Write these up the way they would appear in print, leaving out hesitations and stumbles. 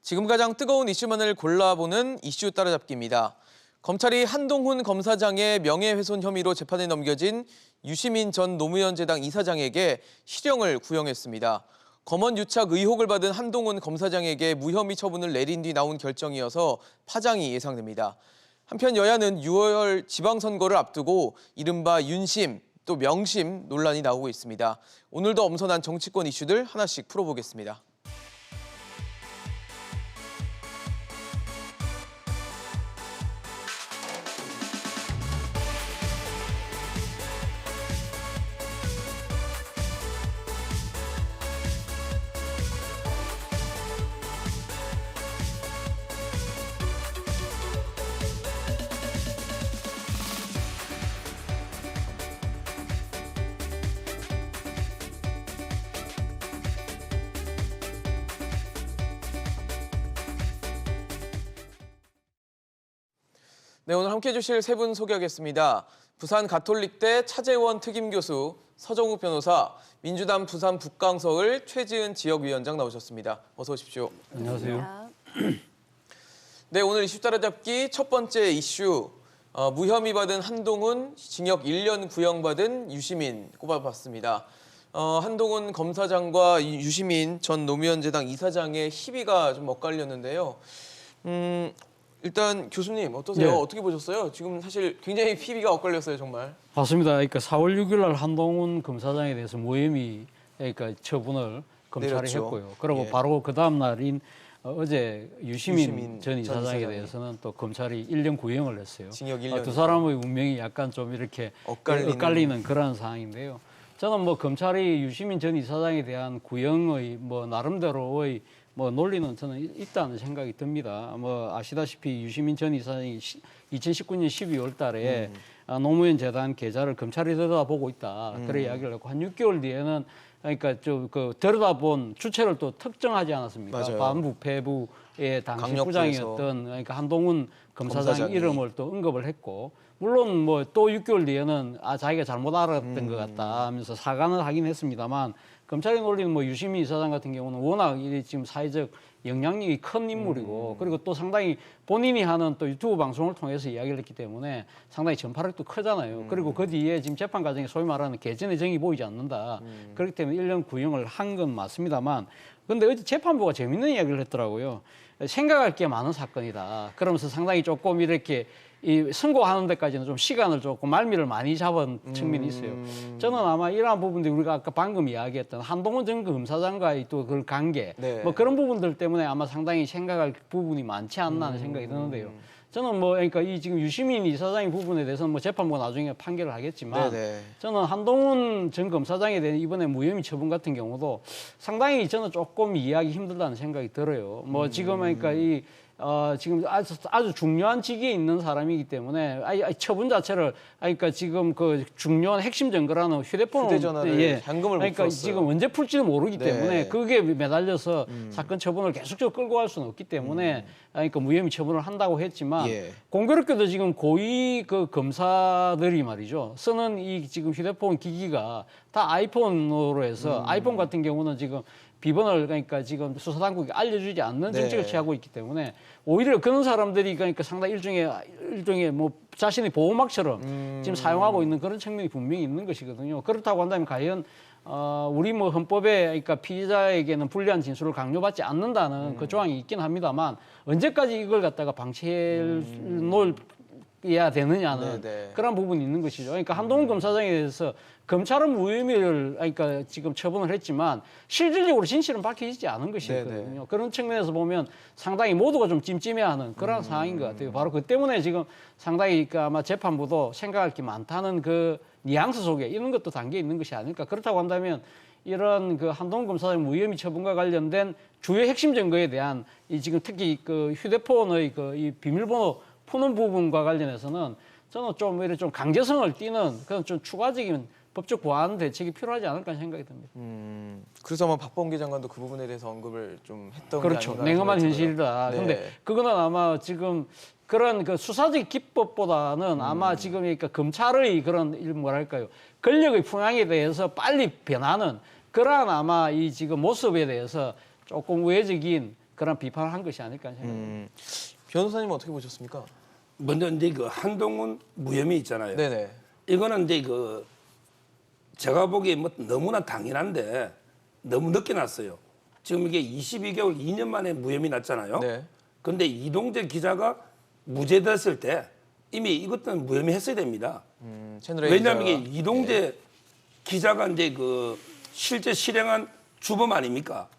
지금 가장 뜨거운 이슈만을 골라보는 이슈 따라잡기입니다. 검찰이 한동훈 검사장의 명예훼손 혐의로 재판에 넘겨진 유시민 전 노무현 재단 이사장에게 실형을 구형했습니다. 검언 유착 의혹을 받은 한동훈 검사장에게 무혐의 처분을 내린 뒤 나온 결정이어서 파장이 예상됩니다. 한편 여야는 6월 지방선거를 앞두고 이른바 윤심 또 명심 논란이 나오고 있습니다. 오늘도 엄선한 정치권 이슈들 하나씩 풀어보겠습니다. 네, 오늘 함께해 주실 세 분 소개하겠습니다. 부산 가톨릭대 차재원 특임교수, 서정욱 변호사, 민주당 부산 북강서을 최지은 지역위원장 나오셨습니다. 어서 오십시오. 안녕하세요. 네, 오늘 이슈 따라잡기 첫 번째 이슈. 무혐의 받은 한동훈, 징역 1년 구형받은 유시민 꼽아봤습니다. 한동훈 검사장과 유시민 전 노무현 재단 이사장의 희비가 좀 엇갈렸는데요. 일단 교수님 어떠세요? 네. 어떻게 보셨어요? 지금 사실 굉장히 희비가 엇갈렸어요, 정말. 맞습니다. 그러니까 4월 6일 날 한동훈 검사장에 대해서 무혐의 그러니까 처분을 검찰이 내렸죠. 했고요. 그리고 예. 바로 그 다음 날인 어제 유시민 유시민 전 이사장에 이사장이. 대해서는 또 검찰이 1년 구형을 했어요. 징역 1년. 두 사람의 운명이 약간 좀 이렇게 엇갈리는 그런 상황인데요. 저는 뭐 검찰이 유시민 전 이사장에 대한 구형의 뭐 나름대로의 뭐 논리는 저는 있다는 생각이 듭니다. 뭐 아시다시피 유시민 전 이사장이 2019년 12월 달에 노무현 재단 계좌를 검찰이 들여다보고 있다. 그런 이야기를 했고 한 6개월 뒤에는 그러니까 그 들여다본 주체를 또 특정하지 않았습니까? 맞아요. 반부패부의 당시 강력부에서. 부장이었던 그러니까 한동훈 검사장 검사장이. 이름을 또 언급을 했고 물론 뭐 또 6개월 뒤에는 자기가 잘못 알았던 것 같다 하면서 사과는 하긴 했습니다만 검찰의 논리는 뭐 유시민 이사장 같은 경우는 워낙 이 지금 사회적 영향력이 큰 인물이고 그리고 또 상당히 본인이 하는 또 유튜브 방송을 통해서 이야기를 했기 때문에 상당히 전파력도 크잖아요. 그리고 그 뒤에 지금 재판 과정에 소위 말하는 개전의 정이 보이지 않는다. 그렇기 때문에 1년 구형을 한 건 맞습니다만 근데 어제 재판부가 재밌는 이야기를 했더라고요. 생각할 게 많은 사건이다. 그러면서 상당히 조금 이렇게 이 선고하는 데까지는 좀 시간을 조금 말미를 많이 잡은 측면이 있어요. 저는 아마 이러한 부분들이 우리가 아까 방금 이야기했던 한동훈 전 검사장과의 또 그 관계 네. 뭐 그런 부분들 때문에 아마 상당히 생각할 부분이 많지 않나 하는 생각이 드는데요. 저는 뭐 그러니까 이 지금 유시민 이사장의 부분에 대해서는 뭐 재판부가 나중에 판결을 하겠지만 네네. 저는 한동훈 전 검사장에 대한 이번에 무혐의 처분 같은 경우도 상당히 저는 조금 이해하기 힘들다는 생각이 들어요. 뭐 지금 그러니까 이 지금 아주 중요한 직위에 있는 사람이기 때문에 처분 자체를 그러니까 지금 그 중요한 핵심 증거라는 휴대전화를 현금을 못 그러니까 풀었어요. 지금 언제 풀지도 모르기 네. 때문에 그게 매달려서 사건 처분을 계속적으로 끌고 갈 수는 없기 때문에 그러니까 무혐의 처분을 한다고 했지만 예. 공교롭게도 지금 고위 그 검사들이 말이죠 쓰는 이 지금 휴대폰 기기가 다 아이폰으로 해서 아이폰 같은 경우는 지금 비번을 그러니까 지금 수사당국이 알려주지 않는 네. 정책을 취하고 있기 때문에 오히려 그런 사람들이 그러니까 상당히 일종의 뭐 자신의 보호막처럼 지금 사용하고 있는 그런 측면이 분명히 있는 것이거든요. 그렇다고 한다면 과연 우리 뭐 헌법에 그러니까 피의자에게는 불리한 진술을 강요받지 않는다는 그 조항이 있긴 합니다만 언제까지 이걸 갖다가 방치해 놓을 해야 되느냐는 네네. 그런 부분이 있는 것이죠. 그러니까 한동훈 검사장에 대해서 검찰은 무혐의를 그러니까 지금 처분을 했지만 실질적으로 진실은 밝혀지지 않은 것이거든요. 네네. 그런 측면에서 보면 상당히 모두가 좀 찜찜해하는 그런 상황인 것 같아요. 바로 그 때문에 지금 상당히 그러니까 아마 재판부도 생각할 게 많다는 그 뉘앙스 속에 이런 것도 담겨 있는 것이 아닐까. 그렇다고 한다면 이런 그 한동훈 검사장 무혐의 처분과 관련된 주요 핵심 증거에 대한 이 지금 특히 그 휴대폰의 그 이 비밀번호 푸는 부분과 관련해서는 저는 좀 이렇게 좀 강제성을 띠는 그런 좀 추가적인 법적 보완 대책이 필요하지 않을까 생각이 듭니다. 그래서 아마 박범계 장관도 그 부분에 대해서 언급을 좀 했던 그렇죠. 게 아닌가 냉엄한 생각이 들어요. 현실이다. 네. 근데 그거는 아마 지금 그런 그 수사적 기법보다는 아마 지금 그러니까 검찰의 그런 뭐랄까요 권력의 풍향에 대해서 빨리 변하는 그러한 아마 이 지금 모습에 대해서 조금 우회적인 그런 비판을 한 것이 아닐까 생각합니다. 변호사님은 어떻게 보셨습니까? 먼저 이제 그 한동훈 무혐의 있잖아요. 네네. 이거는 이제 그 제가 보기에 뭐 너무나 당연한데 너무 늦게 났어요. 지금 이게 22개월 2년 만에 무혐의 났잖아요. 네. 근데 이동재 기자가 무죄됐을 때 이미 이것들은 무혐의 했어야 됩니다. 채널A 왜냐하면 이게 기자가. 이동재 기자가 이제 그 실제 실행한 주범 아닙니까?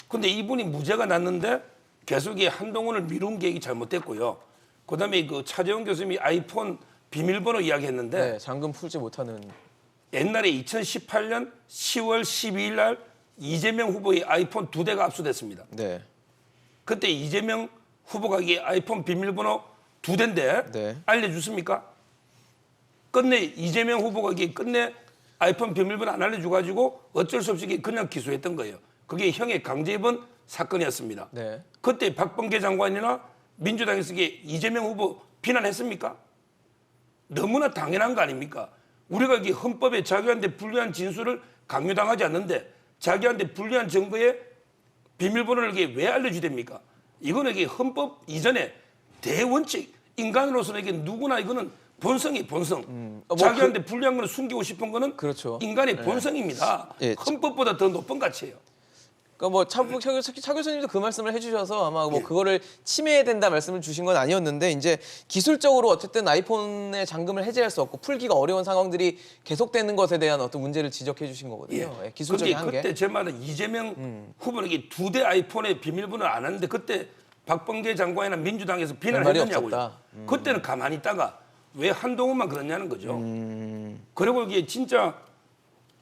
근데 이분이 무죄가 났는데 계속 이 한동훈을 미룬 계획이 잘못됐고요. 그다음에 그 차재원 교수님이 아이폰 비밀번호 이야기했는데 네, 잠금 풀지 못하는. 옛날에 2018년 10월 12일 날 이재명 후보의 아이폰 2대가 압수됐습니다. 네. 그때 이재명 후보가 이게 아이폰 비밀번호 2대인데 네. 알려줬습니까? 끝내 이재명 후보가 이게 끝내 아이폰 비밀번호 안 알려줘가지고 어쩔 수 없이 그냥 기소했던 거예요. 그게 형의 강제 입원 사건이었습니다. 네. 그때 박범계 장관이나 민주당에서 이게 이재명 후보 비난했습니까? 너무나 당연한 거 아닙니까? 우리가 이게 헌법에 자기한테 불리한 진술을 강요당하지 않는데 자기한테 불리한 증거에 비밀번호를 이게 왜 알려주됩니까? 이거는 이게 헌법 이전에 대원칙 인간으로서는 이게 누구나 이거는 본성이 본성. 뭐 자기한테 불리한 거는 숨기고 싶은 거는 그렇죠. 인간의 본성입니다. 예. 헌법보다 더 높은 가치예요. 그러니까 뭐 차 교수님도 그 말씀을 해주셔서 아마 뭐 그거를 침해해야 된다 말씀을 주신 건 아니었는데 이제 기술적으로 어쨌든 아이폰의 잠금을 해제할 수 없고 풀기가 어려운 상황들이 계속되는 것에 대한 어떤 문제를 지적해 주신 거거든요. 예, 기술적인 근데 한계. 그때 제 말은 이재명 후보는 이게 2대 아이폰의 비밀번호를 안 하는데 그때 박범계 장관이나 민주당에서 말이 비난했느냐고요. 없었다. 그때는 가만히 있다가 왜 한동훈만 그러냐는 거죠. 그리고 이게 진짜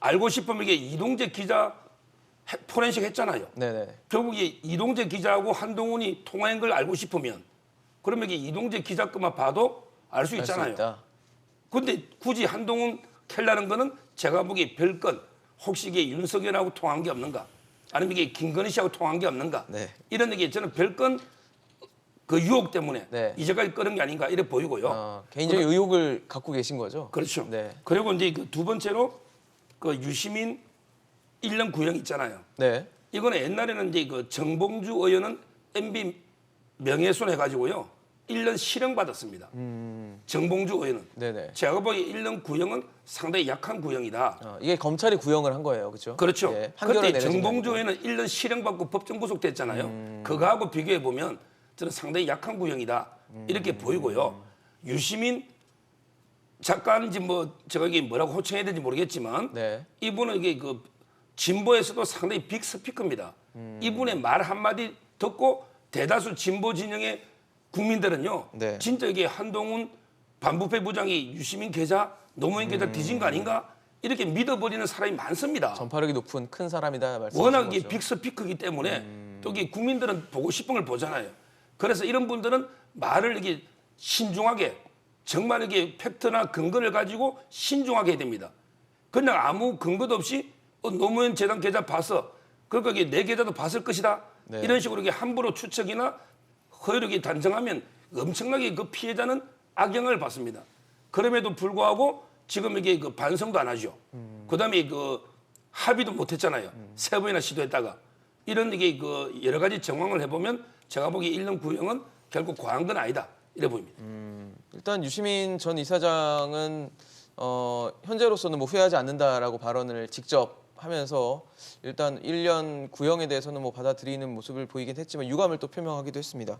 알고 싶으면 이게 이동재 기자 포렌식 했잖아요. 네네. 결국 이동재 기자하고 한동훈이 통화한 걸 알고 싶으면 그러면 이게 이동재 기자 것만 봐도 알 수 알 수 있잖아요. 있다. 근데 굳이 한동훈 캘라는 거는 제가 보기에 별건 혹시 이게 윤석열하고 통한 게 없는가? 아니면 이게 김건희 씨하고 통한 게 없는가? 네. 이런 얘기 저는 별건 그 유혹 때문에 네. 이제까지 끄는 게 아닌가 이래 보이고요. 개인적인 의혹을 갖고 계신 거죠. 그렇죠. 네. 그리고 이제 그 두 번째로 그 유시민 1년 구형 있잖아요. 네. 이거는 옛날에는 이제 그 정봉주 의원은 MB 명예훼손 해가지고요 1년 실형 받았습니다. 정봉주 의원은. 네네. 제가 보기에 1년 구형은 상당히 약한 구형이다. 이게 검찰이 구형을 한 거예요, 그렇죠? 그렇죠. 예, 판결을 그때 내려진 정봉주 거니까. 의원은 1년 실형 받고 법정 구속됐잖아요. 그거하고 비교해 보면 저는 상당히 약한 구형이다 이렇게 보이고요. 유시민 작가인지 뭐 제가 이게 뭐라고 호칭해야 되는지 모르겠지만 네. 이분은 이게 그 진보에서도 상당히 빅 스피커입니다. 이분의 말 한마디 듣고 대다수 진보 진영의 국민들은요. 네. 진짜 이게 한동훈 반부패 부장이 유시민 계좌, 노무현 계좌 뒤진 거 아닌가? 이렇게 믿어버리는 사람이 많습니다. 전파력이 높은 큰 사람이다 말씀하신 워낙 거죠. 이게 빅 스피커이기 때문에 또 이게 국민들은 보고 싶은 걸 보잖아요. 그래서 이런 분들은 말을 이게 신중하게 정말 이게 팩트나 근거를 가지고 신중하게 해야 됩니다. 그냥 아무 근거도 없이 노무현 재단 계좌 봤어. 그러니까 이게 내 계좌도 봤을 것이다. 네. 이런 식으로 이게 함부로 추측이나 허위를 단정하면 엄청나게 그 피해자는 악영향을 받습니다. 그럼에도 불구하고 지금 이게 그 반성도 안 하죠. 그다음에 그 합의도 못 했잖아요. 세 번이나 시도했다가 이런 이게 그 여러 가지 정황을 해보면 제가 보기에 1년 구형은 결국 과한 건 아니다. 이래 보입니다. 일단 유시민 전 이사장은 현재로서는 뭐 후회하지 않는다라고 발언을 직접 하면서 일단 1년 구형에 대해서는 뭐 받아들이는 모습을 보이긴 했지만 유감을 또 표명하기도 했습니다.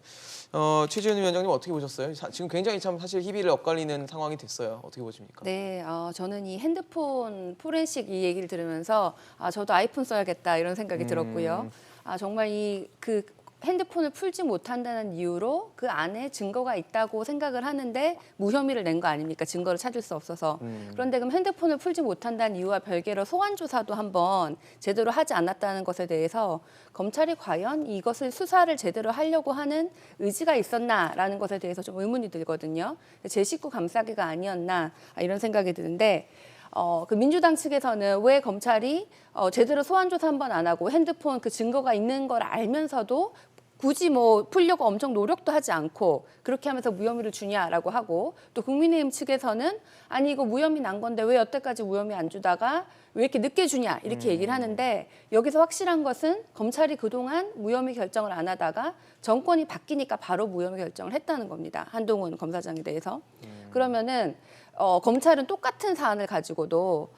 최지은 위원장님 어떻게 보셨어요? 지금 굉장히 참 사실 희비를 엇갈리는 상황이 됐어요. 어떻게 보십니까? 네, 저는 이 핸드폰 포렌식 이 얘기를 들으면서 저도 아이폰 써야겠다 이런 생각이 들었고요. 정말 그 핸드폰을 풀지 못한다는 이유로 그 안에 증거가 있다고 생각을 하는데 무혐의를 낸 거 아닙니까? 증거를 찾을 수 없어서. 그런데 그럼 핸드폰을 풀지 못한다는 이유와 별개로 소환 조사도 한번 제대로 하지 않았다는 것에 대해서 검찰이 과연 이것을 수사를 제대로 하려고 하는 의지가 있었나라는 것에 대해서 좀 의문이 들거든요. 제 식구 감싸기가 아니었나 이런 생각이 드는데 그 민주당 측에서는 왜 검찰이 제대로 소환 조사 한번 안 하고 핸드폰 그 증거가 있는 걸 알면서도 굳이 뭐 풀려고 엄청 노력도 하지 않고 그렇게 하면서 무혐의를 주냐라고 하고, 또 국민의힘 측에서는 아니 이거 무혐의 난 건데 왜 여태까지 무혐의 안 주다가 왜 이렇게 늦게 주냐 이렇게 얘기를 하는데, 여기서 확실한 것은 검찰이 그동안 무혐의 결정을 안 하다가 정권이 바뀌니까 바로 무혐의 결정을 했다는 겁니다. 한동훈 검사장에 대해서. 그러면은 검찰은 똑같은 사안을 가지고도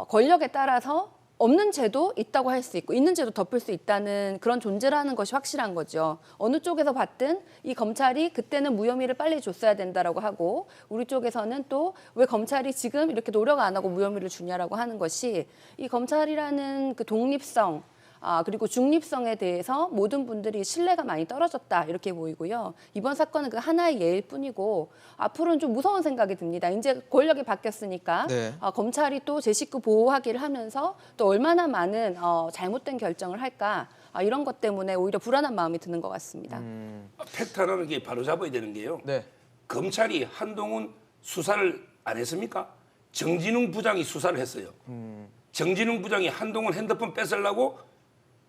권력에 따라서 없는 죄도 있다고 할 수 있고 있는 죄도 덮을 수 있다는 그런 존재라는 것이 확실한 거죠. 어느 쪽에서 봤든 이 검찰이 그때는 무혐의를 빨리 줬어야 된다라고 하고, 우리 쪽에서는 또 왜 검찰이 지금 이렇게 노력 안 하고 무혐의를 주냐라고 하는 것이 이 검찰이라는 그 독립성, 그리고 중립성에 대해서 모든 분들이 신뢰가 많이 떨어졌다 이렇게 보이고요. 이번 사건은 그 하나의 예일 뿐이고 앞으로는 좀 무서운 생각이 듭니다. 이제 권력이 바뀌었으니까 네. 검찰이 또 제 식구 보호하기를 하면서 또 얼마나 많은 잘못된 결정을 할까, 이런 것 때문에 오히려 불안한 마음이 드는 것 같습니다. 팩트 하나는 게 바로 잡아야 되는 게요. 네. 검찰이 한동훈 수사를 안 했습니까? 정진웅 부장이 수사를 했어요. 정진웅 부장이 한동훈 핸드폰 뺏으려고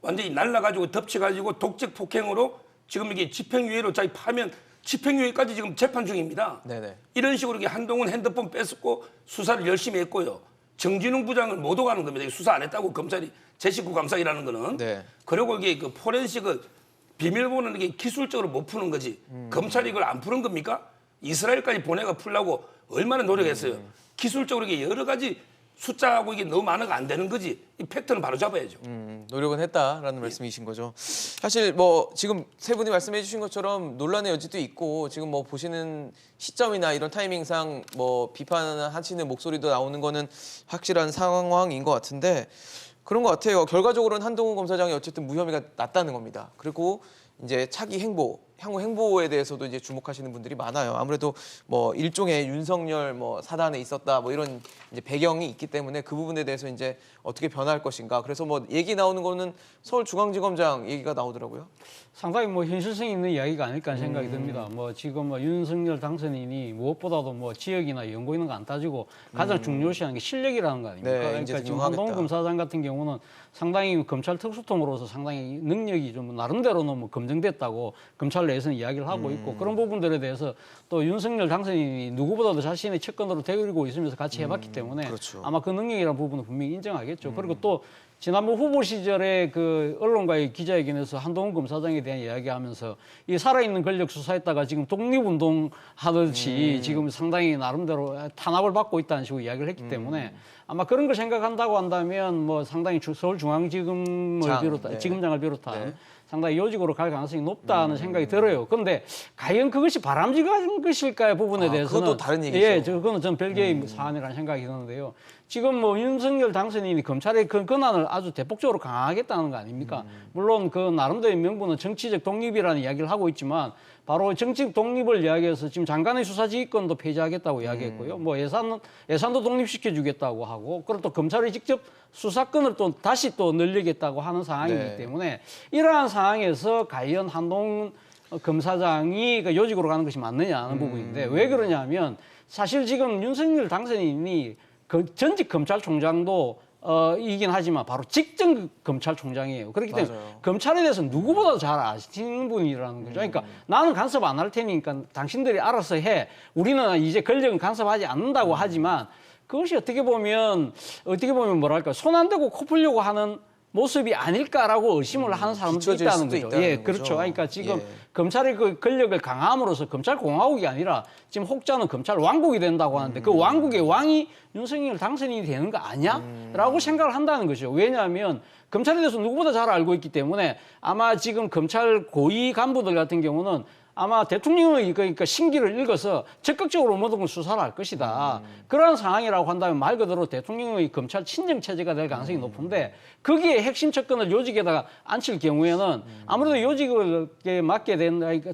완전히 날라가지고 덮쳐가지고 독적 폭행으로 지금 이게 집행유예로 자기 파면 집행유예까지 지금 재판 중입니다. 네네. 이런 식으로 이게 한동훈 핸드폰 뺏었고 수사를 열심히 했고요. 정진웅 부장을 못 오가는 겁니다. 수사 안 했다고 검찰이 제 식구 감사이라는 거는. 네. 그리고 이게 그 포렌식을 비밀번호는 이게 기술적으로 못 푸는 거지. 검찰이 이걸 안 푸는 겁니까? 이스라엘까지 보내가 풀려고 얼마나 노력했어요. 기술적으로 이게 여러 가지 숫자하고 이게 너무 많아가 안 되는 거지. 이 팩트는 바로 잡아야죠. 노력은 했다라는 말씀이신 거죠. 사실 뭐 지금 세 분이 말씀해 주신 것처럼 논란의 여지도 있고 지금 뭐 보시는 시점이나 이런 타이밍상 뭐 비판하시는 목소리도 나오는 거는 확실한 상황인 것 같은데, 그런 것 같아요. 결과적으로는 한동훈 검사장이 어쨌든 무혐의가 났다는 겁니다. 그리고 이제 차기 행보, 향후 행보에 대해서도 이제 주목하시는 분들이 많아요. 아무래도 뭐 일종의 윤석열 뭐 사단에 있었다 뭐 이런 이제 배경이 있기 때문에 그 부분에 대해서 이제 어떻게 변할 것인가. 그래서 뭐 얘기 나오는 거는 서울중앙지검장 얘기가 나오더라고요. 상당히 뭐 현실성 있는 이야기가 아닐까 하는 생각이 듭니다. 뭐 지금 뭐 윤석열 당선인이 무엇보다도 뭐 지역이나 연고 있는 거 안 따지고 가장 중요시하는 게 실력이라는 거 아닙니까? 네, 그러니까 이제 지금 등용하겠다. 한동훈 검사장 같은 경우는 상당히 검찰 특수통으로서 상당히 능력이 좀 나름대로는 뭐 검증됐다고 검찰 내에서는 이야기를 하고 있고, 그런 부분들에 대해서 또 윤석열 당선인이 누구보다도 자신의 측근으로 데리고 있으면서 같이 해봤기 때문에 그렇죠. 아마 그 능력이라는 부분은 분명히 인정하겠죠. 그리고 또 지난번 후보 시절에 그 언론과의 기자회견에서 한동훈 검사장에 대한 이야기하면서 이 살아있는 권력 수사했다가 지금 독립운동 하듯이 지금 상당히 나름대로 탄압을 받고 있다는 식으로 이야기를 했기 때문에 아마 그런 걸 생각한다고 한다면 뭐 상당히 서울중앙지검을 비롯한 네. 지검장을 비롯한 네. 상당히 요직으로 갈 가능성이 높다는 생각이 들어요. 그런데 과연 그것이 바람직한 것일까의 부분에 대해서는 그것도 다른 얘기죠. 예, 그거는 전 별개의 사안이라는 생각이 드는데요. 지금 뭐 윤석열 당선인이 검찰의 그 권한을 아주 대폭적으로 강화하겠다는 거 아닙니까? 물론 그 나름대로의 명분은 정치적 독립이라는 이야기를 하고 있지만 바로 정치적 독립을 이야기해서 지금 장관의 수사지휘권도 폐지하겠다고 이야기했고요. 뭐 예산도 독립시켜주겠다고 하고, 그리고 또 검찰이 직접 수사권을 또 다시 또 늘리겠다고 하는 상황이기 네. 때문에 이러한 상황에서 과연 한동훈 검사장이 그 요직으로 가는 것이 맞느냐 하는 부분인데, 왜 그러냐면 사실 지금 윤석열 당선인이 그 전직 검찰총장도 이긴 하지만 바로 직전 검찰총장이에요. 그렇기 때문에 맞아요. 검찰에 대해서 누구보다도 잘 아시는 분이라는 거죠. 그러니까 나는 간섭 안 할 테니까 당신들이 알아서 해. 우리는 이제 권력은 간섭하지 않는다고 하지만 그것이 어떻게 보면 뭐랄까, 손 안 대고 코 풀려고 하는 모습이 아닐까라고 의심을 하는 사람도 비춰질 있다는 수도 거죠. 있다는 예, 거죠. 그렇죠. 그러니까 지금 예. 검찰의 그 권력을 강함으로써 검찰 공화국이 아니라 지금 혹자는 검찰 왕국이 된다고 하는데 그 왕국의 왕이 윤석열 당선인이 되는 거 아니야? 라고 생각을 한다는 거죠. 왜냐하면 검찰에 대해서 누구보다 잘 알고 있기 때문에 아마 지금 검찰 고위 간부들 같은 경우는 아마 대통령의 그러니까 심기를 읽어서 적극적으로 모든 걸 수사를 할 것이다. 그러한 상황이라고 한다면 말 그대로 대통령의 검찰 친정 체제가 될 가능성이 높은데, 거기에 핵심 접근을 요직에다가 앉힐 경우에는 아무래도 요직을 맡게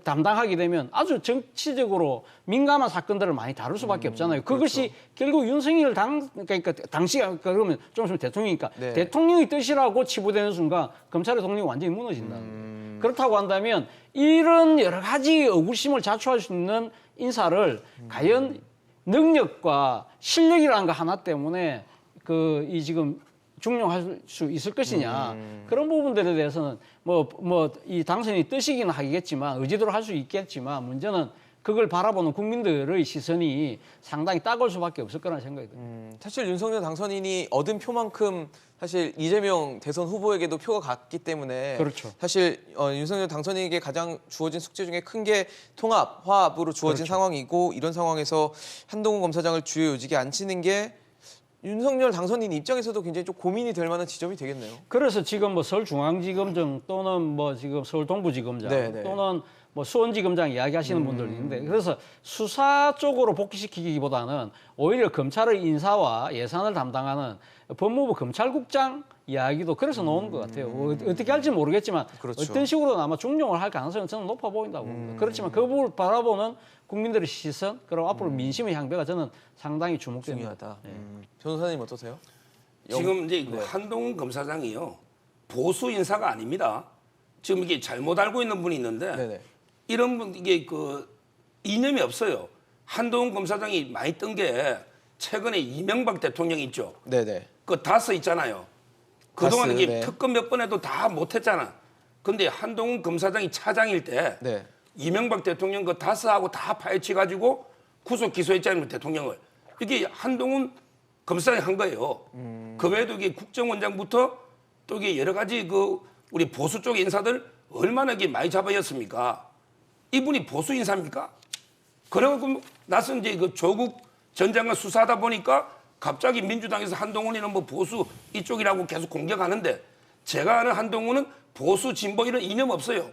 담당하게 되면 아주 정치적으로 민감한 사건들을 많이 다룰 수밖에 없잖아요. 그것이 결국 윤석열 그러니까 당시 그러면 좀 있으면 대통령이니까 네. 대통령의 뜻이라고 치부되는 순간 검찰의 독립이 완전히 무너진다는 거예요. 그렇다고 한다면 이런 여러 가지 의구심을 자초할 수 있는 인사를 과연 능력과 실력이라는 거 하나 때문에 이 지금 중용할 수 있을 것이냐 그런 부분들에 대해서는 이 당선인이 뜻이긴 하겠지만 의지대로 할 수 있겠지만 문제는 그걸 바라보는 국민들의 시선이 상당히 따가울 수밖에 없을 거라는 생각이 듭니다. 사실 윤석열 당선인이 얻은 표만큼 사실 이재명 대선 후보에게도 표가 갔기 때문에 그렇죠. 사실 윤석열 당선인에게 가장 주어진 숙제 중에 큰 게 통합, 화합으로 주어진 그렇죠. 상황이고 이런 상황에서 한동훈 검사장을 주요 요직에 앉히는 게 윤석열 당선인 입장에서도 굉장히 좀 고민이 될 만한 지점이 되겠네요. 그래서 지금 뭐 서울중앙지검장 또는 뭐 지금 서울동부지검장 네네. 또는 뭐 수원지검장 이야기하시는 분들이 있는데 그래서 수사 쪽으로 복귀시키기보다는 오히려 검찰의 인사와 예산을 담당하는 법무부 검찰국장 이야기도 그래서 나오는 것 같아요. 어떻게 할지 모르겠지만 그렇죠. 어떤 식으로든 아마 중용을 할 가능성은 저는 높아 보인다고 봅니다. 그렇지만 그 부분을 바라보는 국민들의 시선 그리고 앞으로 민심의 향배가 저는 상당히 주목됩니다. 중요하다. 변호사님 어떠세요? 지금 이제 그 한동훈 검사장이요 보수 인사가 아닙니다. 지금 이게 잘못 알고 있는 분이 있는데 네네. 이런 분 이게 그 이념이 없어요. 한동훈 검사장이 많이 뜬 게 최근에 이명박 대통령 있죠. 네네. 그 다스 있잖아요. 그동안 다스, 이게 네. 특검 몇 번 해도 다 못했잖아. 근데 한동훈 검사장이 차장일 때 네. 이명박 대통령 그 다스하고 다 파헤치 가지고 구속 기소했잖아요 대통령을. 이게 한동훈 검사장이 한 거예요. 그 외에도 이게 국정원장부터 또 이게 여러 가지 그 우리 보수 쪽 인사들 얼마나 이게 많이 잡아였습니까? 이분이 보수 인사입니까? 그래갖고 나서 이제 그 조국 전 장관 수사하다 보니까 갑자기 민주당에서 한동훈이는 뭐 보수 이쪽이라고 계속 공격하는데 제가 아는 한동훈은 보수 진보 이런 이념 없어요.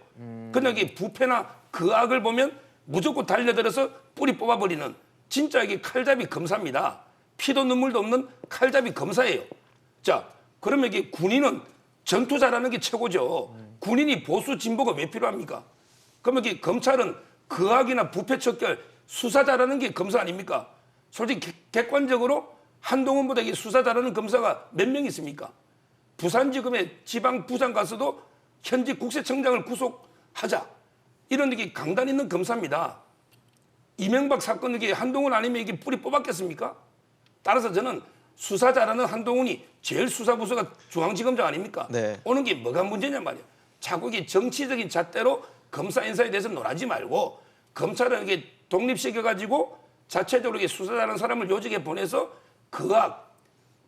근데 이게 부패나 그 악을 보면 무조건 달려들어서 뿌리 뽑아버리는 진짜 이게 칼잡이 검사입니다. 피도 눈물도 없는 칼잡이 검사예요. 자, 그러면 이게 군인은 전투 잘하는 게 최고죠. 군인이 보수 진보가 왜 필요합니까? 그러면 이게 검찰은 그 악이나 부패 척결 수사 잘하는 게 검사 아닙니까? 솔직히 객관적으로 한동훈보다 이게 수사 잘하는 검사가 몇 명 있습니까? 부산지검의 지방부장 가서도 현직 국세청장을 구속하자. 이런 게 강단 있는 검사입니다. 이명박 사건 이게 한동훈 아니면 이게 뿌리 뽑았겠습니까? 따라서 저는 수사 잘하는 한동훈이 제일 수사부서가 중앙지검장 아닙니까? 네. 오는 게 뭐가 문제냐 말이야. 자꾸 이게 정치적인 잣대로 검사 인사에 대해서 놀아지 말고 검찰은 이게 독립시켜가지고 자체적으로 이게 수사 잘하는 사람을 요직에 보내서 그악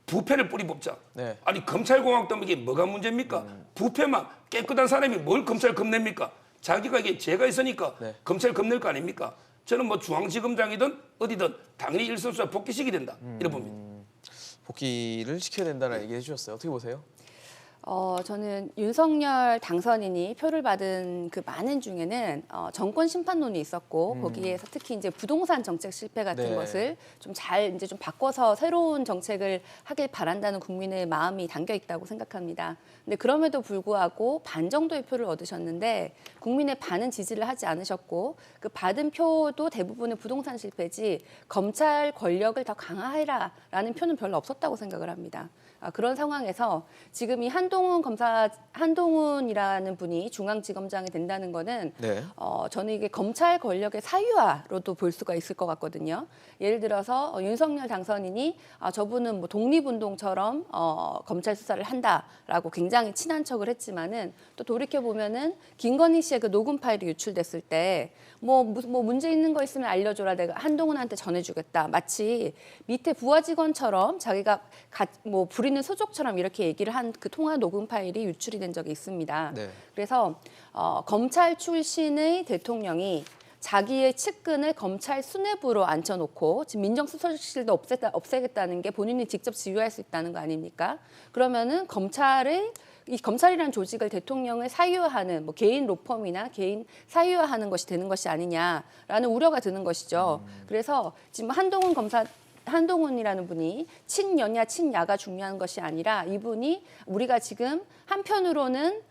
부패를 뿌리 뽑자. 네. 아니 검찰공화국 이게 뭐가 문제입니까? 부패만 깨끗한 사람이 뭘 검찰 겁냅니까? 자기가 이게 죄가 있으니까 네. 검찰 겁낼 거 아닙니까? 저는 뭐 중앙지검장이든 어디든 당연히 일선수사 복귀시켜야 된다. 이래 봅니다. 복귀를 시켜야 된다는 얘기 해주셨어요. 어떻게 보세요? 저는 윤석열 당선인이 표를 받은 그 많은 중에는 정권 심판론이 있었고 거기에서 특히 이제 부동산 정책 실패 같은 네. 것을 좀 잘 이제 좀 바꿔서 새로운 정책을 하길 바란다는 국민의 마음이 담겨 있다고 생각합니다. 근데 그럼에도 불구하고 반 정도의 표를 얻으셨는데 국민의 반은 지지를 하지 않으셨고 그 받은 표도 대부분은 부동산 실패지 검찰 권력을 더 강화해라라는 표는 별로 없었다고 생각을 합니다. 그런 상황에서 지금 이 한동훈이라는 분이 중앙지검장이 된다는 거는 네. 저는 이게 검찰 권력의 사유화로도 볼 수가 있을 것 같거든요. 예를 들어서 윤석열 당선인이 저분은 뭐 독립운동처럼 검찰 수사를 한다라고 굉장히 친한 척을 했지만은 또 돌이켜 보면은 김건희 씨의 그 녹음 파일이 유출됐을 때 뭐 문제 있는 거 있으면 알려줘라 내가 한동훈한테 전해주겠다 마치 밑에 부하 직원처럼 자기가 뭐 부리는 소족처럼 이렇게 얘기를 한 그 통화 녹음 파일이 유출이 된 적이 있습니다. 네. 그래서 검찰 출신의 대통령이 자기의 측근을 검찰 수뇌부로 앉혀놓고 지금 민정수석실도 없애겠다는 게 본인이 직접 지휘할 수 있다는 거 아닙니까? 그러면은 이 검찰이라는 조직을 대통령을 사유화하는 뭐 개인 로펌이나 개인 사유화하는 것이 되는 것이 아니냐라는 우려가 드는 것이죠. 그래서 지금 한동훈이라는 분이 친여냐 친야가 중요한 것이 아니라 이분이 우리가 지금 한편으로는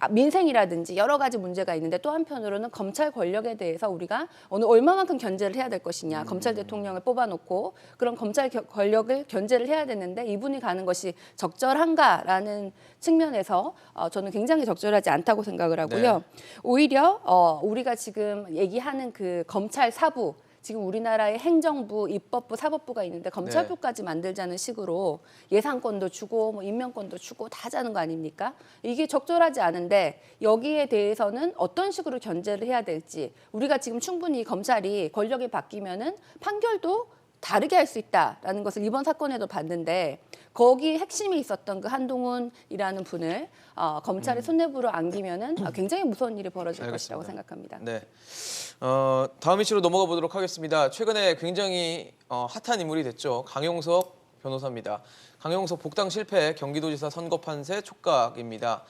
민생이라든지 여러 가지 문제가 있는데 또 한편으로는 검찰 권력에 대해서 우리가 얼마만큼 견제를 해야 될 것이냐. 검찰 대통령을 뽑아놓고 그런 검찰 권력을 견제를 해야 되는데 이분이 가는 것이 적절한가라는 측면에서 저는 굉장히 적절하지 않다고 생각을 하고요. 네. 오히려 우리가 지금 얘기하는 그 검찰 사부 지금 우리나라의 행정부, 입법부, 사법부가 있는데 검찰부까지 만들자는 식으로 예산권도 주고 뭐 임명권도 주고 다 하자는 거 아닙니까? 이게 적절하지 않은데 여기에 대해서는 어떤 식으로 견제를 해야 될지 우리가 지금 충분히 검찰이 권력이 바뀌면은 판결도 다르게 할 수 있다라는 것을 이번 사건에도 봤는데 거기 핵심이 있었던 그 한동훈이라는 분을 검찰의 손내부로 안기면은 굉장히 무서운 일이 벌어질 알겠습니다. 것이라고 생각합니다. 네. 다음 이슈로 넘어가 보도록 하겠습니다. 최근에 굉장히 핫한 인물이 됐죠. 강용석 변호사입니다. 강용석 복당 실패, 경기도지사 선거 판세 촉각입니다.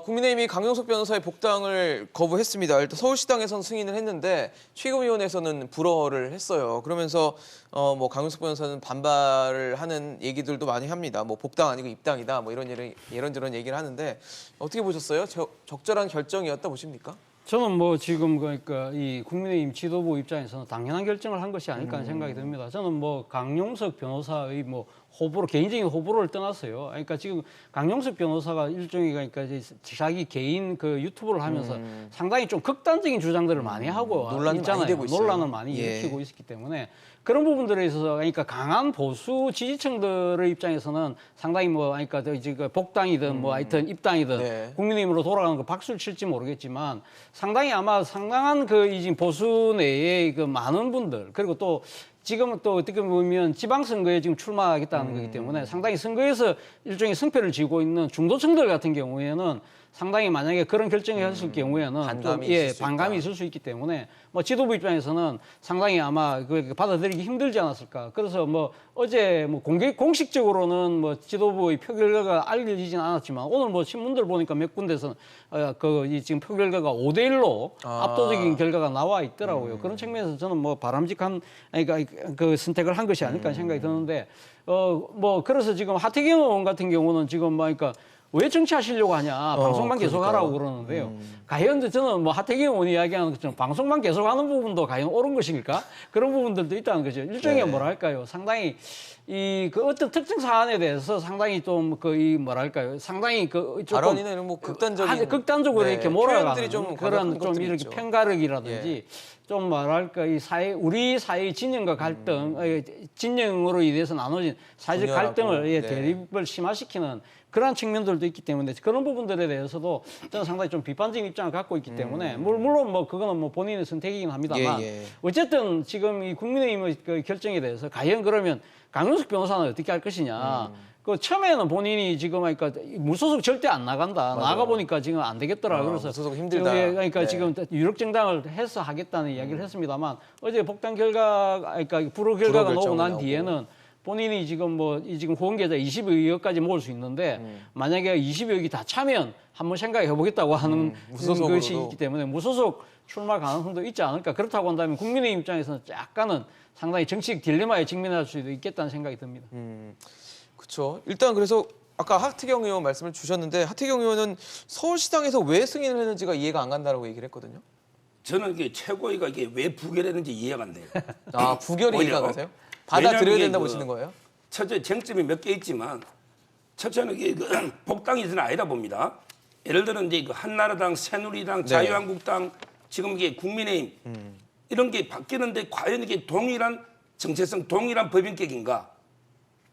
국민의힘이 강용석 변호사의 복당을 거부했습니다. 일단 서울시당에선 승인을 했는데 최고위원회에서는 불허를 했어요. 그러면서 뭐 강용석 변호사는 반발을 하는 얘기들도 많이 합니다. 뭐 복당 아니고 입당이다. 뭐 이런저런 얘기를 하는데 어떻게 보셨어요? 적절한 결정이었다 보십니까? 저는 뭐 지금 그러니까 이 국민의힘 지도부 입장에서는 당연한 결정을 한 것이 아닐까 하는 생각이 듭니다. 저는 뭐 강용석 변호사의 뭐 호불호, 개인적인 호불호를 떠났어요. 그러니까 지금 강용석 변호사가 일종의 그러니까 이제 자기 개인 그 유튜브를 하면서 상당히 좀 극단적인 주장들을 많이 하고 논란이 있잖아요. 많이 되고 있어요. 논란을 많이 예. 일으키고 있기 때문에 그런 부분들에 있어서 그러니까 강한 보수 지지층들의 입장에서는 상당히 뭐 그러니까 이제 그 복당이든 뭐 하여튼 입당이든 네. 국민의힘으로 돌아가는 거 박수를 칠지 모르겠지만 상당히 아마 상당한 그 이 보수 내의 그 많은 분들 그리고 또 지금은 또 어떻게 보면 지방선거에 지금 출마하겠다는 거기 때문에 상당히 선거에서 일종의 승패를 쥐고 있는 중도층들 같은 경우에는 상당히 만약에 그런 결정을 했을 경우에는 반감이 좀, 있을 수 반감이 있다. 있을 수 있기 때문에 뭐 지도부 입장에서는 상당히 아마 그 받아들이기 힘들지 않았을까. 그래서 뭐 어제 뭐 공식적으로는 뭐 지도부의 표 결과가 알려지진 않았지만 오늘 뭐 신문들 보니까 몇 군데서 이 지금 표 결과가 5대1로 압도적인 결과가 나와 있더라고요. 그런 측면에서 저는 뭐 바람직한 그러니까 그 선택을 한 것이 아닐까 생각이 드는데 뭐 그래서 지금 하태경 의원 같은 경우는 지금 뭐 그러니까 왜 정치하시려고 하냐 방송만 계속 하라고 그러는데요. 과연 저는 뭐 하태경 의원이 이야기하는 것처럼 방송만 계속하는 부분도 과연 옳은 것일까? 그런 부분들도 있다는 거죠. 일종의 뭐랄까요, 상당히 그 어떤 특정 사안에 대해서 상당히 좀 이 뭐랄까요, 상당히 그 조금 발언이나 이런 뭐 극단적으로 네, 이렇게 몰아가는 표현들이 좀 그런 과격한 좀 것들이 이렇게 있죠. 편가르기라든지 좀 뭐랄까 이 우리 사회의 진영과 갈등, 진영으로 인해서 나눠진 사회적 분열하고, 갈등을 네. 대립을 심화시키는 그러한 측면들도 있기 때문에 그런 부분들에 대해서도 저는 상당히 좀 비판적인 입장을 갖고 있기 때문에 물론 뭐 그거는 뭐 본인의 선택이긴 합니다만 예. 어쨌든 지금 이 국민의힘의 그 결정에 대해서 과연 그러면 강용석 변호사는 어떻게 할 것이냐. 그 처음에는 본인이 지금 그러니까 무소속 절대 안 나간다. 나가 보니까 지금 안 되겠더라. 그래서 무소속 힘들다. 지금 그러니까 네. 지금 유력 정당을 해서 하겠다는 이야기를 했습니다만 어제 복당 결과 그러니까 불허 결과가 나오고 난 뒤에는 본인이 지금 지금 후원계좌 20여억까지 모을 수 있는데 만약에 20여억이 다 차면 한번 생각해 보겠다고 하는 무소속으로도. 것이 있기 때문에 무소속 출마 가능성도 있지 않을까. 그렇다고 한다면 국민의힘 입장에서는 약간은 상당히 정치적 딜레마에 직면할 수도 있겠다는 생각이 듭니다. 그렇죠. 일단 그래서 아까 하태경 의원 말씀을 주셨는데 하태경 의원은 서울시당에서 왜 승인을 했는지가 이해가 안 간다라고 얘기를 했거든요. 저는 이게 최고위가 이게 왜 부결했는지 이해가 안 돼요. 부결이 오히려 이해가 가세요? 받아들여야 왜냐하면 된다고 그 보시는 거예요? 첫째 쟁점이 몇 개 있지만 첫째는 이게 복당이 저는 아니다 봅니다. 예를 들어 이제 그 한나라당, 새누리당, 자유한국당, 지금 이게 국민의힘 이런 게 바뀌는데 과연 이게 동일한 정체성, 동일한 법인격인가?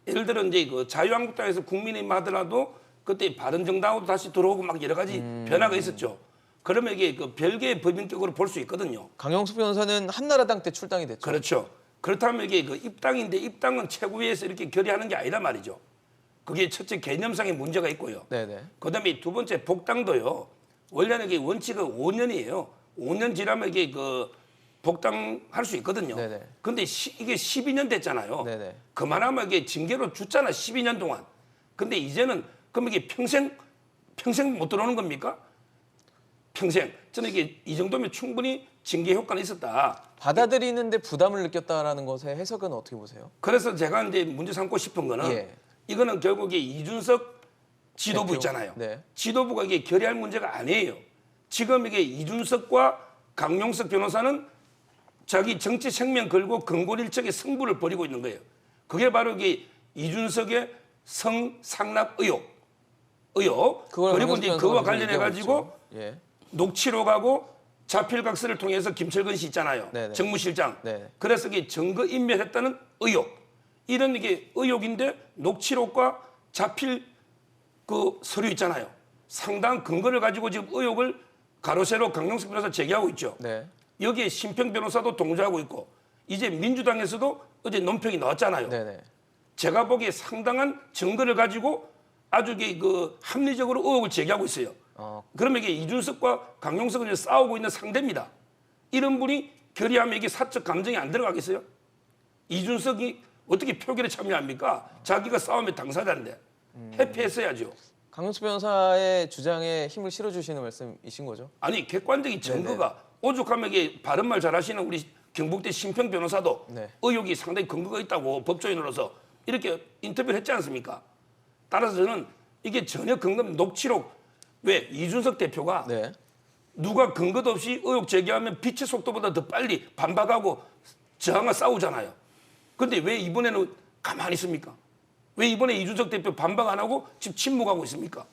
예를 들어 이제 그 자유한국당에서 국민의힘 하더라도 그때 바른정당으로 다시 들어오고 막 여러 가지 변화가 있었죠. 그러면 이게 그 별개의 법인격으로 볼 수 있거든요. 강용석 변호사는 한나라당 때 출당이 됐죠. 그렇죠. 그렇다면 이게 그 입당인데 입당은 최고위에서 이렇게 결의하는 게 아니란 말이죠. 그게 첫째 개념상의 문제가 있고요. 네네. 그다음에 두 번째 복당도요. 원래는 이게 원칙은 5년이에요. 5년 지나면 이게 그 복당할 수 있거든요. 네네. 근데 이게 12년 됐잖아요. 네네. 그만하면 이게 징계로 줬잖아. 12년 동안. 근데 이제는 그럼 이게 평생 못 들어오는 겁니까? 평생. 저는 이게 이 정도면 충분히 징계 효과는 있었다. 받아들이는데 부담을 느꼈다라는 것의 해석은 어떻게 보세요? 그래서 제가 이제 문제 삼고 싶은 거는 예. 이거는 결국에 이준석 지도부 대표. 있잖아요. 네. 지도부가 이게 결의할 문제가 아니에요. 지금 이게 이준석과 강용석 변호사는 자기 정치 생명 걸고 근골일척의 승부를 벌이고 있는 거예요. 그게 바로 이게 이준석의 성상납 의혹. 그걸 그리고 강용석 이제 그와 변호사가 관련해 가지고 얘기하고 있죠. 예. 녹취록하고 자필각서를 통해서 김철근 씨 있잖아요. 네네. 정무실장. 네. 그래서 이게 증거인멸했다는 의혹. 이런 이게 의혹인데 녹취록과 자필 그 서류 있잖아요. 상당한 근거를 가지고 지금 의혹을 가로세로 강용석 변호사 제기하고 있죠. 네. 여기에 심평 변호사도 동조하고 있고 이제 민주당에서도 어제 논평이 나왔잖아요. 네네. 제가 보기에 상당한 증거를 가지고 아주 이게 그 합리적으로 의혹을 제기하고 있어요. 그러면 이게 이준석과 강용석은 싸우고 있는 상대입니다. 이런 분이 결의하면 이게 사적 감정이 안 들어가겠어요? 이준석이 어떻게 표결에 참여합니까? 자기가 싸우면 당사자인데 회피했어야죠. 강용석 변호사의 주장에 힘을 실어주시는 말씀이신 거죠? 아니 객관적인 증거가 오죽하면 이게 바른말 잘하시는 우리 경북대 심평 변호사도 네. 의혹이 상당히 근거가 있다고 법조인으로서 이렇게 인터뷰를 했지 않습니까? 따라서 저는 이게 전혀 근거 없는 녹취록 왜 이준석 대표가 네. 누가 근거도 없이 의혹 제기하면 빛의 속도보다 더 빨리 반박하고 저항과 싸우잖아요. 그런데 왜 이번에는 가만히 있습니까? 왜 이번에 이준석 대표 반박 안 하고 지금 침묵하고 있습니까?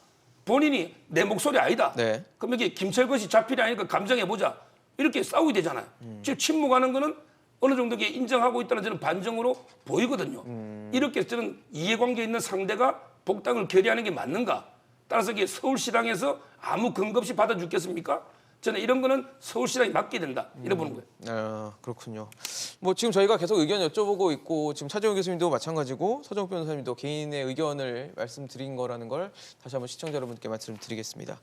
본인이 내 목소리 아니다. 네. 그럼 이게 김철근 씨 자필이 아니니까 감정해보자. 이렇게 싸우게 되잖아요. 지금 침묵하는 거는 어느 정도 인정하고 있다는 저는 반정으로 보이거든요. 이렇게 저는 이해관계 있는 상대가 복당을 결의하는 게 맞는가? 따라서 이게 서울시당에서 아무 근거 없이 받아주겠습니까? 저는 이런 거는 서울시당이 맡게 된다. 이래 보는 거예요. 그렇군요. 뭐 지금 저희가 계속 의견 여쭤보고 있고 지금 차재원 교수님도 마찬가지고 서정욱 변호사님도 개인의 의견을 말씀드린 거라는 걸 다시 한번 시청자 여러분께 말씀드리겠습니다.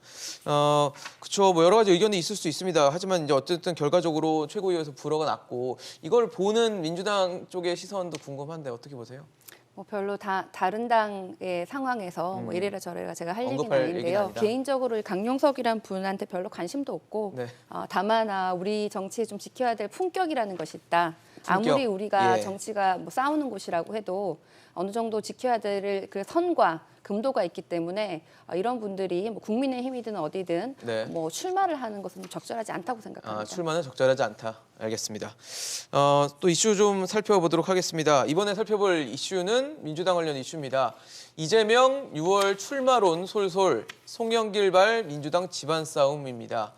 그렇죠. 뭐 여러 가지 의견이 있을 수 있습니다. 하지만 이제 어쨌든 결과적으로 최고위에서 불어가 났고 이걸 보는 민주당 쪽의 시선도 궁금한데 어떻게 보세요? 뭐 별로 다른 당의 상황에서 뭐 이래라 저래라 제가 할 얘기는 언급할 얘기는 아닌데요. 아니다. 개인적으로 강용석이란 분한테 별로 관심도 없고 네. 다만 우리 정치에 좀 지켜야 될 품격이라는 것이 있다. 품격. 아무리 우리가 예. 정치가 뭐 싸우는 곳이라고 해도 어느 정도 지켜야 될 그 선과 금도가 있기 때문에 이런 분들이 뭐 국민의힘이든 어디든 네. 뭐 출마를 하는 것은 적절하지 않다고 생각합니다. 출마는 적절하지 않다. 알겠습니다. 또 이슈 좀 살펴보도록 하겠습니다. 이번에 살펴볼 이슈는 민주당 관련 이슈입니다. 이재명 6월 출마론 솔솔, 송영길발 민주당 집안 싸움입니다.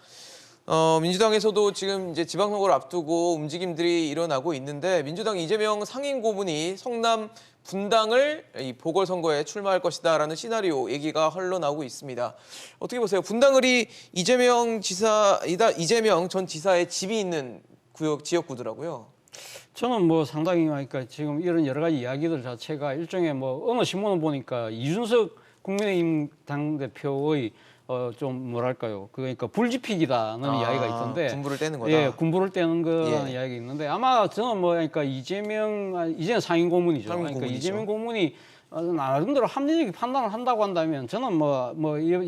민주당에서도 지금 이제 지방선거를 앞두고 움직임들이 일어나고 있는데 민주당 이재명 상임 고문이 성남 분당을 이 보궐선거에 출마할 것이다라는 시나리오 얘기가 흘러나오고 있습니다. 어떻게 보세요? 분당을이 이재명 전 지사의 집이 있는 지역구더라고요. 저는 뭐 상당히 그러니까 지금 이런 여러 가지 이야기들 자체가 일종의 뭐 어느 신문을 보니까 이준석 국민의힘 당대표의 좀 뭐랄까요? 그러니까 불지픽이다는 이야기가 있던데. 군부를 떼는 거다. 예, 군부를 떼는 거라는 예. 이야기가 있는데 아마 저는 뭐 그러니까 이재명 상임 고문이죠. 상임 그러니까 고문이죠. 이재명 고문이 나름대로 합리적인 판단을 한다고 한다면 저는 뭐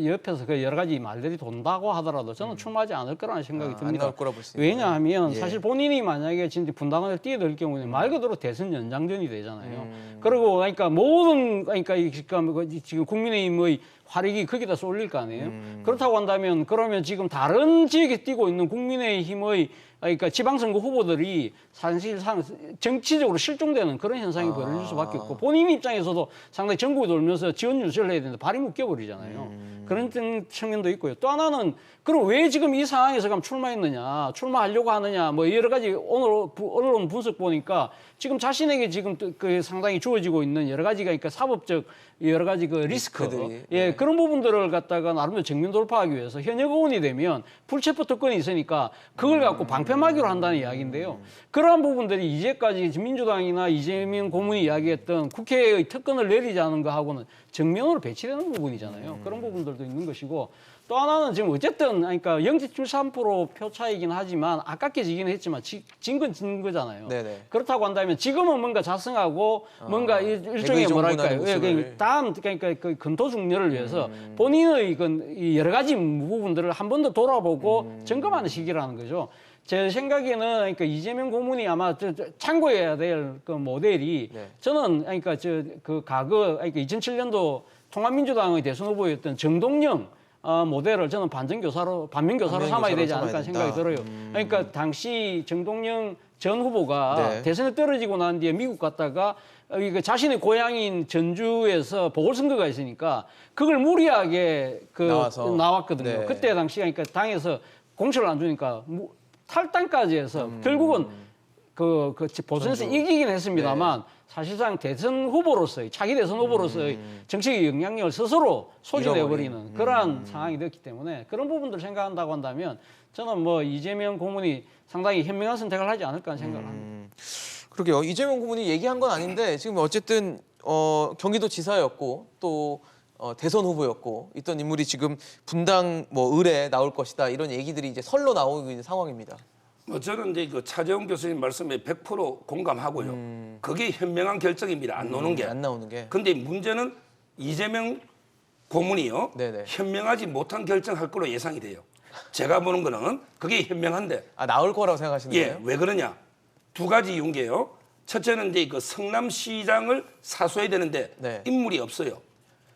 옆에서 그 여러 가지 말들이 돈다고 하더라도 저는 출마하지 않을 거라는 생각이 안 듭니다. 나올 거라 볼 수 있어요. 왜냐하면 예. 사실 본인이 만약에 진짜 분당을 뛰어들 경우에는 말 그대로 대선 연장전이 되잖아요. 그리고 그러니까 모든 그러니까 지금 국민의힘의 활약이 거기다 쏠릴 거 아니에요. 그렇다고 한다면 그러면 지금 다른 지역에 뛰고 있는 국민의힘의 그러니까 지방선거 후보들이 사실상 정치적으로 실종되는 그런 현상이 벌어질 수밖에 없고 본인 입장에서도 상당히 전국을 돌면서 지원 유세를 해야 되는데 발이 묶여버리잖아요. 그런 측면도 있고요. 또 하나는 그럼 왜 지금 이 상황에서 그럼 출마했느냐, 출마하려고 하느냐, 뭐 여러 가지 오늘 언론 분석 보니까 지금 자신에게 지금 그 상당히 주어지고 있는 여러 가지가 그러니까 사법적 여러 가지 그 리스크, 예, 그런 부분들을 갖다가 나름대로 정면 돌파하기 위해서 현역 의원이 되면 불체포 특권이 있으니까 그걸 갖고 방패막이로 한다는 이야기인데요. 그러한 부분들이 이제까지 민주당이나 이재명 고문이 이야기했던 국회의 특권을 내리자는 거하고는 정면으로 배치되는 부분이잖아요. 그런 부분들도 있는 것이고 또 하나는 지금 어쨌든 그러니까 0.73% 표 차이긴 하지만 아깝게 지긴 했지만 진 건 진 거잖아요. 네네. 그렇다고 한다면 지금은 뭔가 자성하고 뭔가 일종의 뭐랄까요? 다음 그러니까 그 근토 중려를 위해서 본인의 이 여러 가지 부분들을 한 번 더 돌아보고 점검하는 시기라는 거죠. 제 생각에는 그러니까 이재명 고문이 아마 참고해야 될 그 모델이 네. 저는 그러니까 그 과거 그러니까 2007년도 통합민주당의 대선 후보였던 정동영 모델을 저는 반면교사로 삼아야 되지 않을까 생각이 들어요. 그러니까 당시 정동영 전 후보가 네. 대선에 떨어지고 난 뒤에 미국 갔다가 자신의 고향인 전주에서 보궐선거가 있으니까 그걸 무리하게 나왔거든요. 그때 당시 그러니까 당에서 공천을 안 주니까 탈당까지 해서 결국은 그 보선에서 이기긴 했습니다만 사실상 대선 후보로서의 차기 대선 후보로서의 정치적 영향력을 스스로 소진해버리는 그러한 상황이 됐기 때문에 그런 부분들을 생각한다고 한다면 저는 뭐 이재명 고문이 상당히 현명한 선택을 하지 않을까 하는 생각을 합니다. 그러게요. 이재명 고문이 얘기한 건 아닌데 지금 어쨌든 경기도지사였고 또 대선 후보였고 있던 인물이 지금 분당 뭐 을에 나올 것이다 이런 얘기들이 이제 설로 나오고 있는 상황입니다. 저는 이제 그 차재원 교수님 말씀에 100% 공감하고요. 그게 현명한 결정입니다. 안 노는 게. 안 나오는 게. 근데 문제는 이재명 고문이요. 네네. 현명하지 못한 결정할 걸로 예상이 돼요. 제가 보는 거는 그게 현명한데. 나올 거라고 생각하시는 거예요? 왜 그러냐? 두 가지 이유인 게요. 첫째는 이제 그 성남시장을 사수해야 되는데 네. 인물이 없어요.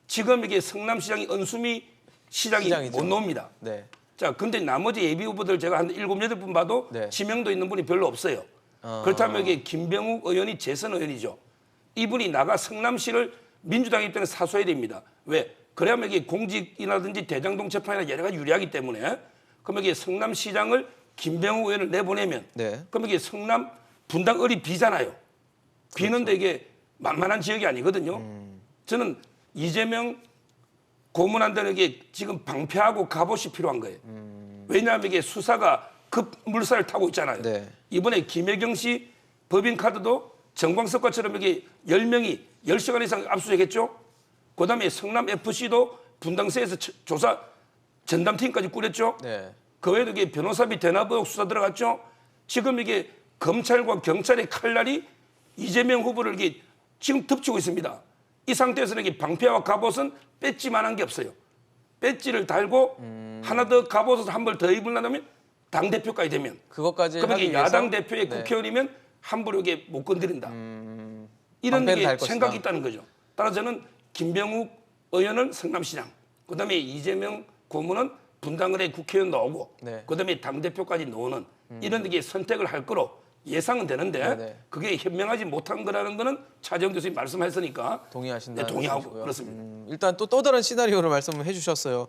지금 이게 성남시장이 은수미 시장이 시장이죠. 못 나옵니다. 네. 자, 근데 나머지 예비 후보들 제가 한 7, 8분 봐도 네. 지명도 있는 분이 별로 없어요. 그렇다면 이게 김병욱 의원이 재선 의원이죠. 이분이 나가 성남시를 민주당 입장에서 사수해야 됩니다. 왜? 그래야만 이게 공직이라든지 대장동 재판이나 여러 가지 유리하기 때문에 그러면 이게 성남시장을 김병욱 의원을 내보내면 네. 그러면 이게 성남 분당 을이 비잖아요. 비는데 이게 만만한 지역이 아니거든요. 저는 이재명 고문한다는 게 지금 방패하고 갑옷이 필요한 거예요. 왜냐하면 이게 수사가 급 물살을 타고 있잖아요. 네. 이번에 김혜경 씨 법인카드도 정광석과처럼 이게 10명이 10시간 이상 압수수색했죠. 그다음에 성남FC도 분당세에서 조사 전담팀까지 꾸렸죠. 네. 그 외에도 이게 변호사비 대납 의혹 수사 들어갔죠. 지금 이게 검찰과 경찰의 칼날이 이재명 후보를 이게 지금 덮치고 있습니다. 이 상태에서는 이게 방패와 갑옷은 배지만한 게 없어요. 배지를 달고 하나 더 갑옷을 한 벌 더 입으려면 당 대표까지 되면 그것까지 그러면 하기 이게 위해서 야당 대표의 네. 국회의원이면 함부로 이게 못 건드린다. 이런 방패를 게 달 것이다. 생각이 있다는 거죠. 따라서 저는 김병욱 의원은 성남시장, 그다음에 이재명 고문은 분당을의 국회의원 나오고, 네. 그다음에 당 대표까지 나오는 이런 게 선택을 할 거로 예상은 되는데 네네. 그게 현명하지 못한 거라는 거는 차재원 교수님 말씀하셨으니까 동의하신다는 네, 동의하고 말씀이시고요. 그렇습니다. 일단 또 다른 시나리오를 말씀을 해주셨어요.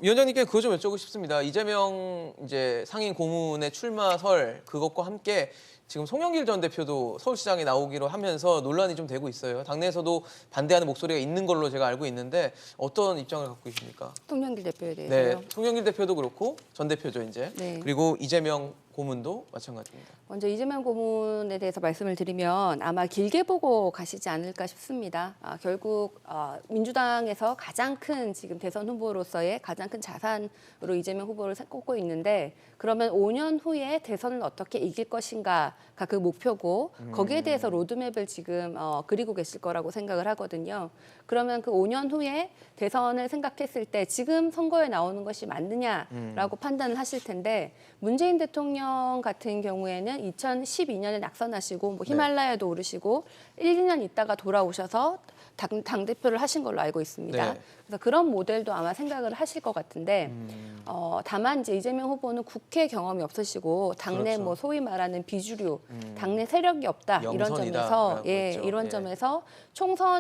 위원장님께 그거 좀 여쭤보고 싶습니다. 이재명 이제 상임 고문의 출마설 그것과 함께 지금 송영길 전 대표도 서울시장에 나오기로 하면서 논란이 좀 되고 있어요. 당내에서도 반대하는 목소리가 있는 걸로 제가 알고 있는데 어떤 입장을 갖고 계십니까? 송영길 대표에 대해서요. 네, 송영길 대표도 그렇고 전 대표죠 이제. 네. 그리고 이재명 고문도 마찬가지입니다. 먼저 이재명 고문에 대해서 말씀을 드리면 아마 길게 보고 가시지 않을까 싶습니다. 결국 민주당에서 가장 큰 지금 대선 후보로서의 가장 큰 자산으로 이재명 후보를 꼽고 있는데 그러면 5년 후에 대선을 어떻게 이길 것인가가 그 목표고 거기에 대해서 로드맵을 지금 그리고 계실 거라고 생각을 하거든요. 그러면 그 5년 후에 대선을 생각했을 때 지금 선거에 나오는 것이 맞느냐라고 판단을 하실 텐데 문재인 대통령 같은 경우에는 2012년에 낙선하시고 뭐 히말라야도 오르시고 1, 2년 있다가 돌아오셔서 당대표를 하신 걸로 알고 있습니다. 네. 그래서 그런 모델도 아마 생각을 하실 것 같은데 다만 이제 이재명 후보는 국회 경험이 없으시고 당내 그렇죠. 뭐 소위 말하는 비주류, 당내 세력이 없다 이런 영선이다, 점에서 라고 했죠. 이런 예. 점에서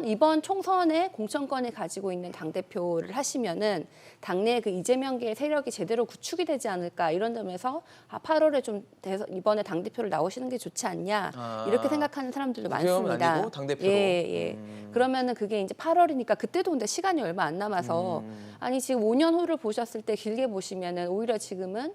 이번 총선에 공천권을 가지고 있는 당 대표를 하시면은 당내 그 이재명계의 세력이 제대로 구축이 되지 않을까 이런 점에서 8월에 좀 이번에 당 대표를 나오시는 게 좋지 않냐 이렇게 생각하는 사람들도 국회의원은 많습니다. 아니고 당대표로. 예. 그러면은 그게 이제 8월이니까 그때도 근데 시간이 얼마 안 남아서 아니 지금 5년 후를 보셨을 때 길게 보시면은 오히려 지금은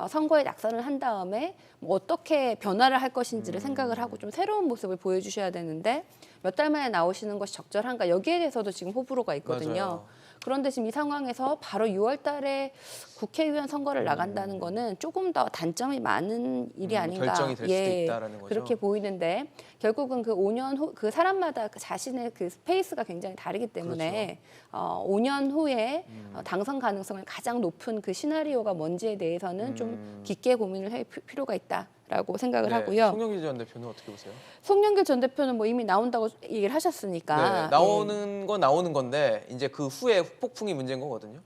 선거에 낙선을 한 다음에 뭐 어떻게 변화를 할 것인지를 생각을 하고 좀 새로운 모습을 보여주셔야 되는데 몇 달 만에 나오시는 것이 적절한가 여기에 대해서도 지금 호불호가 있거든요. 맞아요. 그런데 지금 이 상황에서 바로 6월 달에 국회의원 선거를 나간다는 거는 조금 더 단점이 많은 일이 아닌가. 결정이 될 수도 있다라는 거죠. 그렇게 보이는데 결국은 그 5년 후 그 사람마다 그 자신의 그 스페이스가 굉장히 다르기 때문에 5년 후에 당선 가능성을 가장 높은 그 시나리오가 뭔지에 대해서는 좀 깊게 고민을 할 필요가 있다라고 생각을 하고요. 송영길 전 대표는 어떻게 보세요? 송영길 전 대표는 뭐 이미 나온다고 얘기를 하셨으니까 네, 나오는 건 나오는 건데 이제 그 후에 후폭풍이 문제인 거거든요.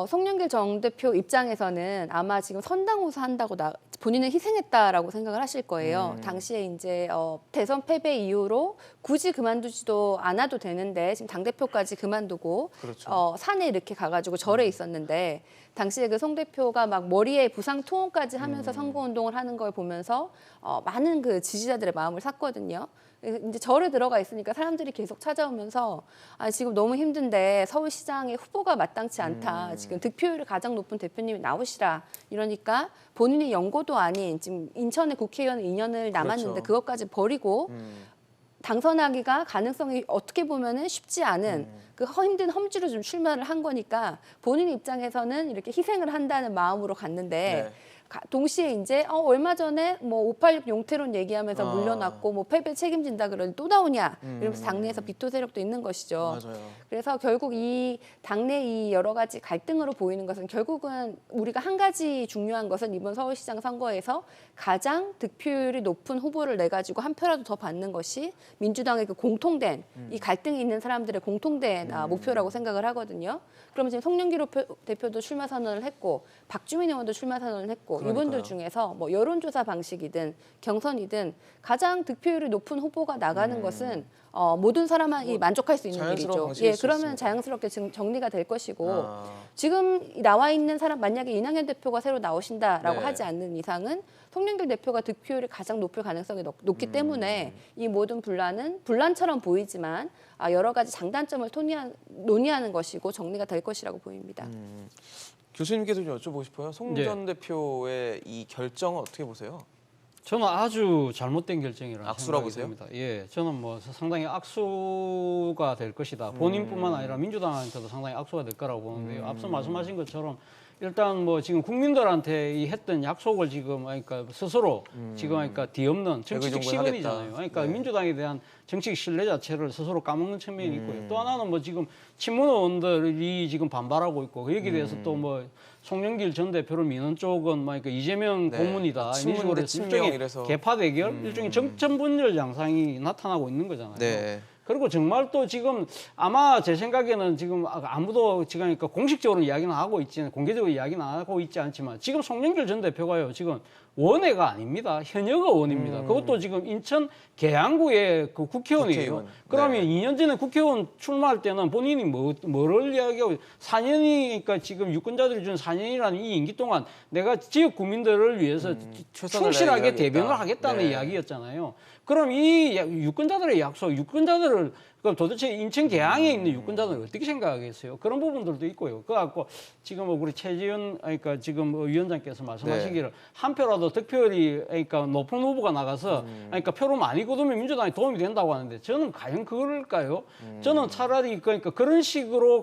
송영길 전 대표 입장에서는 아마 지금 선당호사 한다고 본인은 희생했다라고 생각을 하실 거예요. 당시에 이제 대선 패배 이후로 굳이 그만두지도 않아도 되는데 지금 당 대표까지 그만두고 그렇죠. 산에 이렇게 가가지고 절에 있었는데 당시에 그 송 대표가 막 머리에 부상 투혼까지 하면서 선거운동을 하는 걸 보면서 많은 그 지지자들의 마음을 샀거든요. 이제 절에 들어가 있으니까 사람들이 계속 찾아오면서 지금 너무 힘든데 서울시장의 후보가 마땅치 않다. 지금 득표율이 가장 높은 대표님이 나오시라. 이러니까 본인이 연고도 아닌 지금 인천의 국회의원 2년을 남았는데 그렇죠. 그것까지 버리고 당선하기가 가능성이 어떻게 보면은 쉽지 않은 그 힘든 험지로 좀 출마를 한 거니까 본인 입장에서는 이렇게 희생을 한다는 마음으로 갔는데 네. 동시에 이제 얼마 전에 뭐 586 용태론 얘기하면서 물러났고 뭐 패배 책임진다 그러니 또 나오냐 이러면서 당내에서 비토 세력도 있는 것이죠. 맞아요. 그래서 결국 이 당내 이 여러 가지 갈등으로 보이는 것은 결국은 우리가 한 가지 중요한 것은 이번 서울시장 선거에서 가장 득표율이 높은 후보를 내 가지고 한 표라도 더 받는 것이 민주당의 그 공통된 이 갈등이 있는 사람들의 공통된 목표라고 생각을 하거든요. 그러면 지금 송영길 대표도 출마 선언을 했고 박주민 의원도 출마 선언을 했고 그러니까요. 이분들 중에서 뭐 여론조사 방식이든 경선이든 가장 득표율이 높은 후보가 나가는 것은 모든 사람이 만족할 수 있는 자연스러운 일이죠. 방식일 예, 수 그러면 있습니다. 자연스럽게 정리가 될 것이고 아. 지금 나와 있는 사람 만약에 이낙연 대표가 새로 나오신다라고 네. 하지 않는 이상은 송영길 대표가 득표율이 가장 높을 가능성이 높기 때문에 이 모든 분란은 분란처럼 보이지만 여러 가지 장단점을 논의하는 것이고 정리가 될 것이라고 보입니다. 교수님께도 좀 여쭤보고 싶어요. 송 네. 전 대표의 이 결정은 어떻게 보세요? 저는 아주 잘못된 결정이라고 악수라고 생각이 보세요? 됩니다. 예, 저는 뭐 상당히 악수가 될 것이다. 본인뿐만 아니라 민주당한테도 상당히 악수가 될 거라고 보는데요. 앞서 말씀하신 것처럼 일단 뭐 지금 국민들한테 이 했던 약속을 지금 그러니까 스스로 지금 그러니까 뒤엎는 정치적 백의종군 하겠다. 시건이잖아요. 그러니까 네. 민주당에 대한 정치적 신뢰 자체를 스스로 까먹는 측면이 있고요. 또 하나는 뭐 지금 친문 의원들이 지금 반발하고 있고 여기에 대해서 또 뭐 송영길 전 대표를 미는 쪽은 뭐 그러니까 이재명 네. 고문이다. 이런 친문 식으로 대 친명 일종의 이래서. 개파 대결, 일종의 정점분열 양상이 나타나고 있는 거잖아요. 네. 그리고 정말 또 지금 아마 제 생각에는 지금 아무도 지금 그러니까 공식적으로 이야기는 하고 있지는 공개적으로 이야기는 안 하고 있지 않지만 지금 송영길 전 대표가요 지금 원외가 아닙니다. 현역 의원입니다. 그것도 지금 인천 계양구의 그 국회의원이에요. 국회의원. 그러면 네. 2년 전에 국회의원 출마할 때는 본인이 뭐를 이야기하고 4년이니까 그러니까 지금 유권자들이 준 4년이라는 이 임기 동안 내가 지역 국민들을 위해서 최선을 충실하게 다해야겠다. 대변을 하겠다는 네. 이야기였잖아요. 그럼 이 유권자들의 약속, 유권자들을 그럼 도대체 인천 계양에 있는 유권자들은 어떻게 생각하겠어요? 그런 부분들도 있고요. 그래갖고 지금 뭐 우리 최지은 그러니까 지금 위원장께서 말씀하시기를 한 표라도 득표율이 그러니까 높은 후보가 나가서 그러니까 표를 많이 거두면 민주당에 도움이 된다고 하는데 저는 과연 그럴까요? 저는 차라리 그러니까 그런 식으로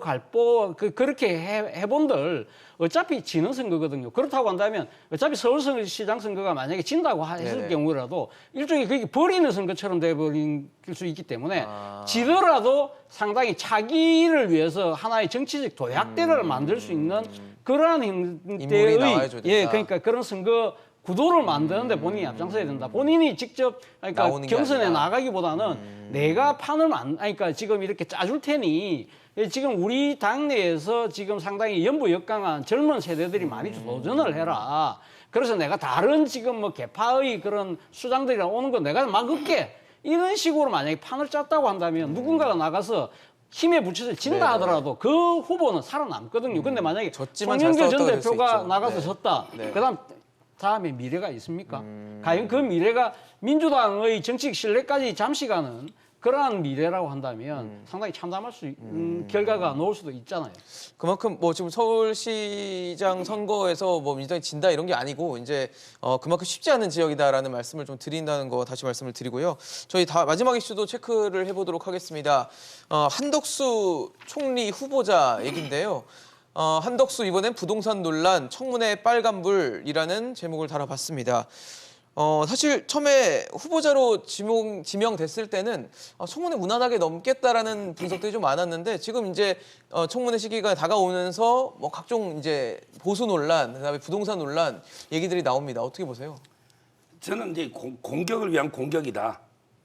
그렇게 해본들 어차피 지는 선거거든요. 그렇다고 한다면 어차피 서울시장 선거가 만약에 진다고 했을 네네. 경우라도 일종의 그게 버리는 선거처럼 돼버릴 수 있기 때문에 아. 지더라도 상당히 자기를 위해서 하나의 정치적 도약대를 만들 수 있는 그러한 인물이 나와야죠, 형태의 된다. 그러니까 그런 선거 구도를 만드는데 본인이 앞장서야 된다. 본인이 직접 그러니까 나오는 게 경선에 아니라. 나가기보다는 내가 판을 그러니까 지금 이렇게 짜줄 테니 지금 우리 당내에서 지금 상당히 연부 역강한 젊은 세대들이 많이 도전을 해라. 그래서 내가 다른 지금 뭐 개파의 그런 수장들이랑 오는 거 내가 막을게. 이런 식으로 만약에 판을 짰다고 한다면 누군가가 나가서 힘에 부쳐서 진다 네네. 하더라도 그 후보는 살아남거든요. 근데 만약에 졌지만 잘 송영길 전 싸웠다고 될수 대표가 있죠. 나가서 네. 졌다. 네. 그다음 다음에 미래가 있습니까? 과연 그 미래가 민주당의 정치적 신뢰까지 잠시가는 그러한 미래라고 한다면 상당히 참담할 수 있는 결과가 나올 수도 있잖아요. 그만큼 뭐 지금 서울시장 선거에서 뭐 민주당이 진다 이런 게 아니고 이제 그만큼 쉽지 않은 지역이다라는 말씀을 좀 드린다는 거 다시 말씀을 드리고요. 저희 다 마지막 이슈도 체크를 해보도록 하겠습니다. 한덕수 총리 후보자 얘긴데요. 한덕수 이번엔 부동산 논란 청문회 빨간불이라는 제목을 달아봤습니다. 사실 처음에 후보자로 지명됐을 때는 청문회 무난하게 넘겠다라는 분석들이 좀 많았는데 지금 이제 청문회 시기가 다가오면서 뭐 각종 이제 보수 논란, 그다음에 부동산 논란 얘기들이 나옵니다. 어떻게 보세요? 저는 이제 공격을 위한 공격이다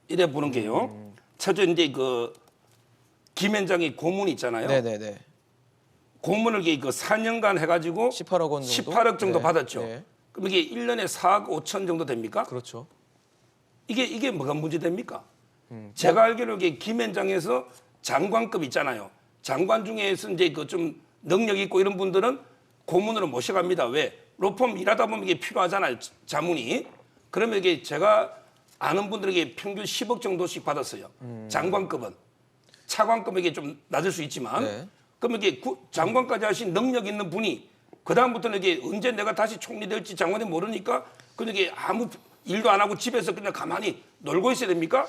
이래 보는 게요. 첫째 이제 그 김현장의 고문 있잖아요. 네네네. 고문을 그 4년간 해가지고 18억 원 정도? 18억 정도 네. 받았죠. 네. 그럼 이게 1년에 4억 5천 정도 됩니까? 그렇죠. 이게 뭐가 문제됩니까? 제가 알기로 이게 김현장에서 장관급 있잖아요. 장관 중에서 이제 그 좀 능력 있고 이런 분들은 고문으로 모셔갑니다. 왜? 로펌 일하다 보면 이게 필요하잖아요. 자문이. 그러면 이게 제가 아는 분들에게 평균 10억 정도씩 받았어요. 장관급은. 차관급은 이게 좀 낮을 수 있지만. 네. 그러면 이게 장관까지 하신 능력 있는 분이 그다음부터는 이게 언제 내가 다시 총리 될지 장관이 모르니까 그냥 이게 아무 일도 안 하고 집에서 그냥 가만히 놀고 있어야 됩니까?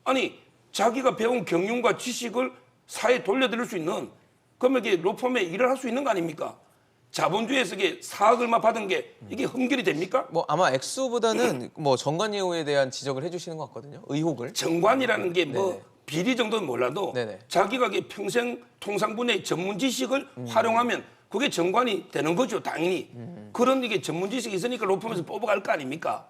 아니 자기가 배운 경륜과 지식을 사회에 돌려드릴 수 있는 그러면 이게 로펌에 일을 할 수 있는 거 아닙니까? 자본주의에서 이게 4억 얼마 받은 게 이게 흠결이 됩니까? 뭐 아마 액수보다는 뭐 정관예우에 대한 지적을 해주시는 것 같거든요. 의혹을. 정관이라는 게 뭐 네네. 비리 정도는 몰라도 네네. 자기가 이게 평생 통상 분야의 전문 지식을 활용하면 그게 정관이 되는 거죠, 당연히. 그런 이게 전문 지식이 있으니까 로펌에서 뽑아갈 거 아닙니까?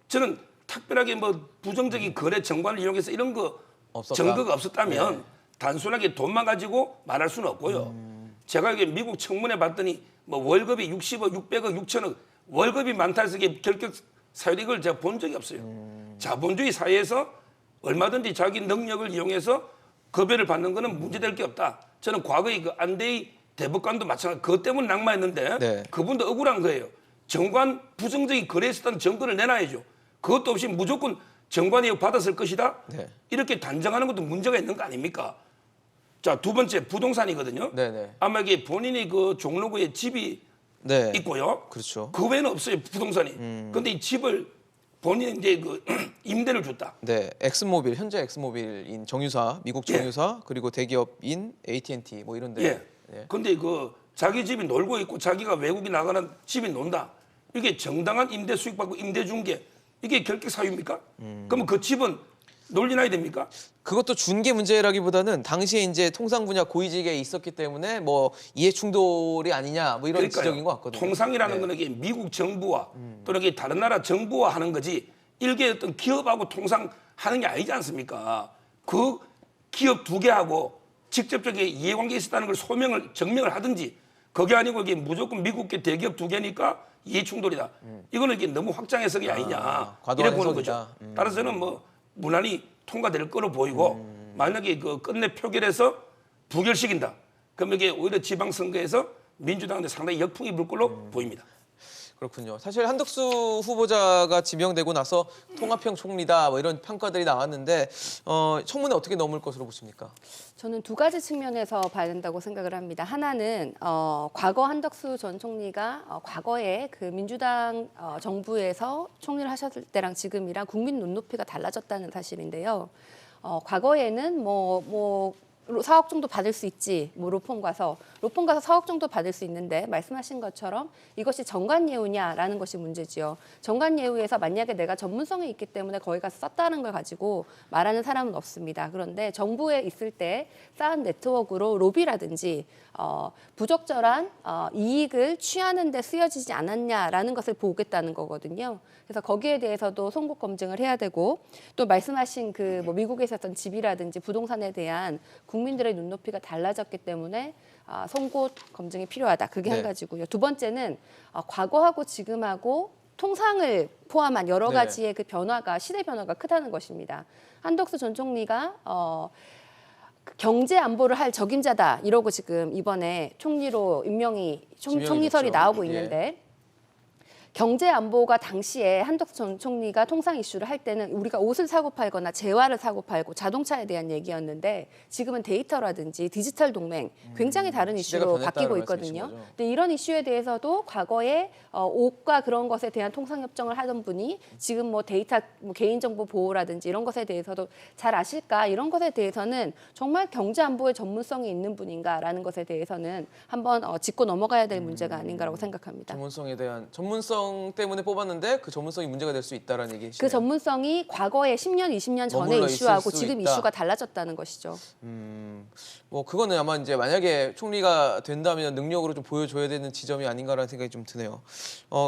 저는 특별하게 뭐 부정적인 거래 정관을 이용해서 이런 거 없었다. 증거가 없었다면 단순하게 돈만 가지고 말할 수는 없고요. 제가 이게 미국 청문회 봤더니 뭐 월급이 60억, 600억, 6천억 월급이 많다 해서 이게 결격 사유된 걸 제가 본 적이 없어요. 자본주의 사회에서 얼마든지 자기 능력을 이용해서 급여를 받는 거는 문제될 게 없다. 저는 과거에 그 안대희 대법관도 마찬가지 그것 때문에 낙마했는데 네. 그분도 억울한 거예요. 정관 부정적인 거래했었다는 증거를 내놔야죠. 그것도 없이 무조건 정관이 받았을 것이다. 네. 이렇게 단정하는 것도 문제가 있는 거 아닙니까? 자, 두 번째 부동산이거든요. 네네. 아마 이게 본인이 그 종로구에 집이 네. 있고요. 그렇죠. 그 외에는 없어요, 부동산이. 그런데 이 집을 본인이 이제 그 임대를 줬다. 네, 엑슨모빌 현재 엑슨모빌인 정유사, 미국 정유사 그리고 대기업인 AT&T 뭐 이런데. 예. 네. 근데 그 자기 집이 놀고 있고 자기가 외국에 나가는 집이 논다. 이게 정당한 임대 수익 받고 임대 준 게 이게 결격 사유입니까? 그러면 그 집은 논리나야 됩니까? 그것도 준 게 문제라기보다는 당시에 이제 통상 분야 고위직에 있었기 때문에 뭐 이해 충돌이 아니냐 뭐 이런 그러니까요. 지적인 것 같거든요. 통상이라는 네. 거는 이게 미국 정부와 또는 이게 다른 나라 정부와 하는 거지 일개 어떤 기업하고 통상하는 게 아니지 않습니까? 그 기업 두 개하고 직접적인 이해관계 있었다는 걸 증명을 하든지 그게 아니고 이게 무조건 미국계 대기업 두 개니까 이해 충돌이다. 이거는 이게 너무 확장 해석이 아니냐 과도한 이래 보는 해석이다. 거죠. 따라서 저는 뭐 무난히 통과될 거로 보이고 만약에 그 끝내 표결해서 부결시킨다. 그러면 이게 오히려 지방선거에서 민주당한테 상당히 역풍이 불 걸로 보입니다. 그렇군요. 사실 한덕수 후보자가 지명되고 나서 통합형 총리다 뭐 이런 평가들이 나왔는데 청문회 어떻게 넘을 것으로 보십니까? 저는 두 가지 측면에서 봐야 된다고 생각을 합니다. 하나는 과거 한덕수 전 총리가 과거에 그 민주당 정부에서 총리를 하셨을 때랑 지금이랑 국민 눈높이가 달라졌다는 사실인데요. 과거에는 뭐 4억 정도 받을 수 있지. 뭐 로펌 가서 4억 정도 받을 수 있는데 말씀하신 것처럼 이것이 정관예우냐라는 것이 문제지요. 정관예우에서 만약에 내가 전문성이 있기 때문에 거기 가서 썼다는 걸 가지고 말하는 사람은 없습니다. 그런데 정부에 있을 때 쌓은 네트워크로 로비라든지 부적절한 이익을 취하는 데 쓰여지지 않았냐라는 것을 보겠다는 거거든요. 그래서 거기에 대해서도 송곳 검증을 해야 되고 또 말씀하신 그 뭐 미국에 있었던 집이라든지 부동산에 대한 국민들의 눈높이가 달라졌기 때문에 송곳 검증이 필요하다. 그게 네. 한 가지고요. 두 번째는 과거하고 지금하고 통상을 포함한 여러 네. 가지의 그 변화가 시대 변화가 크다는 것입니다. 한덕수 전 총리가 경제 안보를 할 적임자다 이러고 지금 이번에 총리로 지명이 총리설이 됐죠. 나오고 예. 있는데 경제 안보가 당시에 한덕수 전 총리가 통상 이슈를 할 때는 우리가 옷을 사고 팔거나 재화를 사고 팔고 자동차에 대한 얘기였는데 지금은 데이터라든지 디지털 동맹 굉장히 다른 시대가 이슈로 변했다는 바뀌고 말씀이신 있거든요. 거죠? 근데 이런 이슈에 대해서도 과거에 옷과 그런 것에 대한 통상 협정을 하던 분이 지금 뭐 데이터 뭐 개인정보 보호라든지 이런 것에 대해서도 잘 아실까 이런 것에 대해서는 정말 경제 안보에 전문성이 있는 분인가라는 것에 대해서는 한번 짚고 넘어가야 될 문제가 아닌가라고 생각합니다. 전문성에 대한 전문성 때문에 뽑았는데 그 전문성이 문제가 될 수 있다라는 얘기시네요. 그 전문성이 과거에 10년, 20년 전의 머물러 있을 이슈하고 수 지금 있다. 이슈가 달라졌다는 것이죠. 뭐 그거는 아마 이제 만약에 총리가 된다면 능력으로 좀 보여줘야 되는 지점이 아닌가라는 생각이 좀 드네요.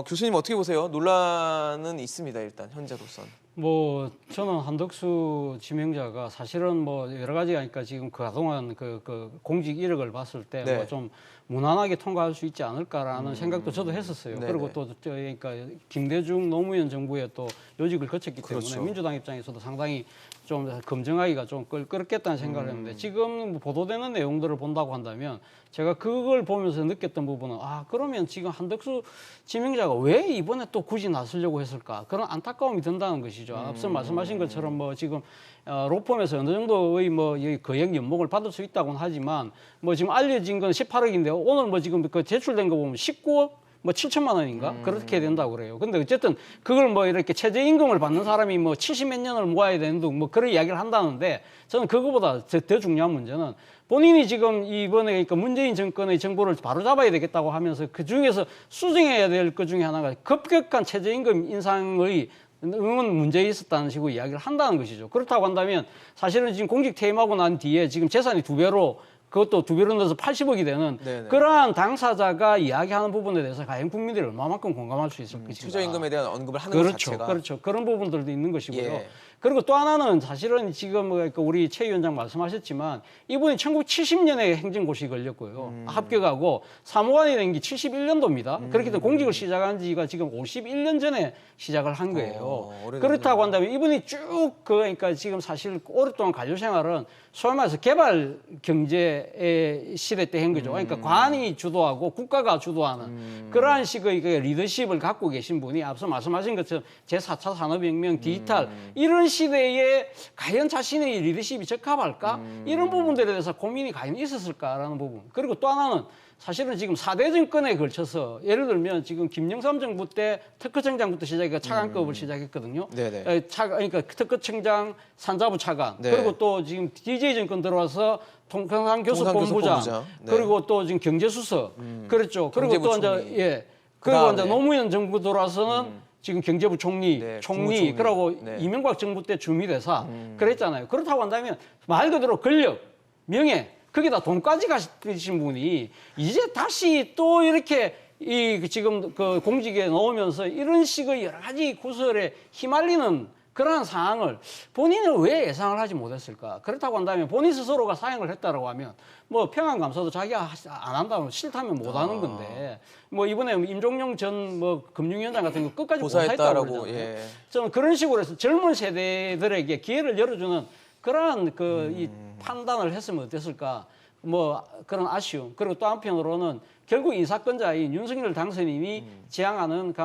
교수님 어떻게 보세요? 논란은 있습니다 일단 현재로선. 뭐 저는 한덕수 지명자가 사실은 뭐 여러 가지가 있으니까 지금 그동안 그 공직 이력을 봤을 때 네. 뭐 좀 무난하게 통과할 수 있지 않을까라는 생각도 저도 했었어요. 네네. 그리고 또 그러니까 김대중 노무현 정부에 또 요직을 거쳤기 때문에 그렇죠. 민주당 입장에서도 상당히 좀 검증하기가 좀 껄끄럽겠다는 생각을 했는데 지금 뭐 보도되는 내용들을 본다고 한다면 제가 그걸 보면서 느꼈던 부분은 아 그러면 지금 한덕수 지명자가 왜 이번에 또 굳이 나서려고 했을까 그런 안타까움이 든다는 것이죠. 앞서 말씀하신 것처럼 뭐 지금 로펌에서 어느 정도의 뭐 거액 연봉을 받을 수 있다고는 하지만 뭐 지금 알려진 건 18억인데 오늘 뭐 지금 그 제출된 거 보면 19억 뭐 7천만 원인가 그렇게 된다고 그래요. 근데 어쨌든 그걸 뭐 이렇게 최저임금을 받는 사람이 뭐 70 몇 년을 모아야 되는 등 뭐 그런 이야기를 한다는데 저는 그거보다 더 중요한 문제는 본인이 지금 이번에 그러니까 문재인 정권의 정보를 바로잡아야 되겠다고 하면서 그 중에서 수정해야 될 것 중에 하나가 급격한 최저임금 인상의 응원 문제에 있었다는 식으로 이야기를 한다는 것이죠. 그렇다고 한다면 사실은 지금 공직 퇴임하고 난 뒤에 지금 재산이 2배로 그것도 2배로 넣어서 80억이 되는 네네. 그러한 당사자가 이야기하는 부분에 대해서 과연 국민들이 얼마만큼 공감할 수 있을 것인가. 최저임금에 대한 언급을 하는 것 그렇죠, 자체가 그렇죠. 그런 부분들도 있는 것이고요. 예. 그리고 또 하나는 사실은 지금 그러니까 우리 최 위원장 말씀하셨지만 이분이 1970년에 행정고시 걸렸고요. 합격하고 사무관이 된 게 71년도입니다. 그렇기 때문에 공직을 시작한 지가 지금 51년 전에 시작을 한 거예요. 오래됐네요. 그렇다고 한다면 이분이 쭉 그러니까 지금 사실 오랫동안 관료 생활은 소위 말해서 개발 경제의 시대 때 한 거죠. 그러니까 관이 주도하고 국가가 주도하는 그러한 식의 그 리더십을 갖고 계신 분이 앞서 말씀하신 것처럼 제4차 산업혁명, 디지털 이런 시대에 과연 자신의 리더십이 적합할까? 이런 부분들에 대해서 고민이 과연 있었을까라는 부분. 그리고 또 하나는 사실은 지금 4대 정권에 걸쳐서 예를 들면 지금 김영삼 정부 때 특허청장부터 시작해서 차관급을 시작했거든요. 네네. 그러니까 특허청장, 산자부 차관, 네. 그리고 또 지금 DJ 정권 들어와서 통상교섭본부장, 통상교섭본부장. 네. 그리고 또 지금 경제수석, 그렇죠. 그리고 또 경제부총리. 이제 그리고 이제 그다음에. 노무현 정부 들어와서는 지금 경제부 총리, 네, 총리, 국무총리. 그리고 네. 이명박 정부 때 주미대사 그랬잖아요. 그렇다고 한다면 말 그대로 권력, 명예, 거기다 돈까지 가신 분이 이제 다시 또 이렇게 이 지금 그 공직에 넣으면서 이런 식의 여러 가지 구설에 휘말리는 그러한 상황을 본인은 왜 예상을 하지 못했을까? 그렇다고 한다면 본인 스스로가 사행을 했다라고 하면 뭐 평안 감사도 자기가 안 한다면 싫다면 못 하는 건데 뭐 이번에 임종용 전 뭐 금융위원장 같은 거 끝까지 고사했다라고, 고사했다고 그러잖아요. 예. 저는 그런 식으로 해서 젊은 세대들에게 기회를 열어주는 그러한 그 이 판단을 했으면 어땠을까? 뭐 그런 아쉬움. 그리고 또 한편으로는 결국 인사권자인 윤석열 당선인이 지향하는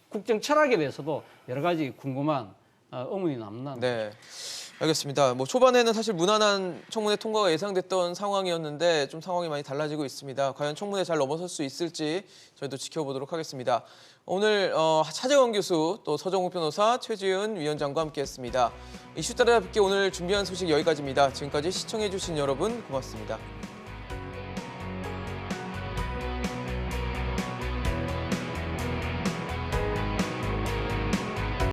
국정 철학에 대해서도 여러 가지 궁금한 의문이 남는. 네. 알겠습니다. 뭐 초반에는 사실 무난한 청문회 통과가 예상됐던 상황이었는데 좀 상황이 많이 달라지고 있습니다. 과연 청문회 잘 넘어설 수 있을지 저희도 지켜보도록 하겠습니다. 오늘 차재원 교수, 또 서정욱 변호사, 최지은 위원장과 함께했습니다. 이슈 따라잡기 오늘 준비한 소식 여기까지입니다. 지금까지 시청해주신 여러분 고맙습니다.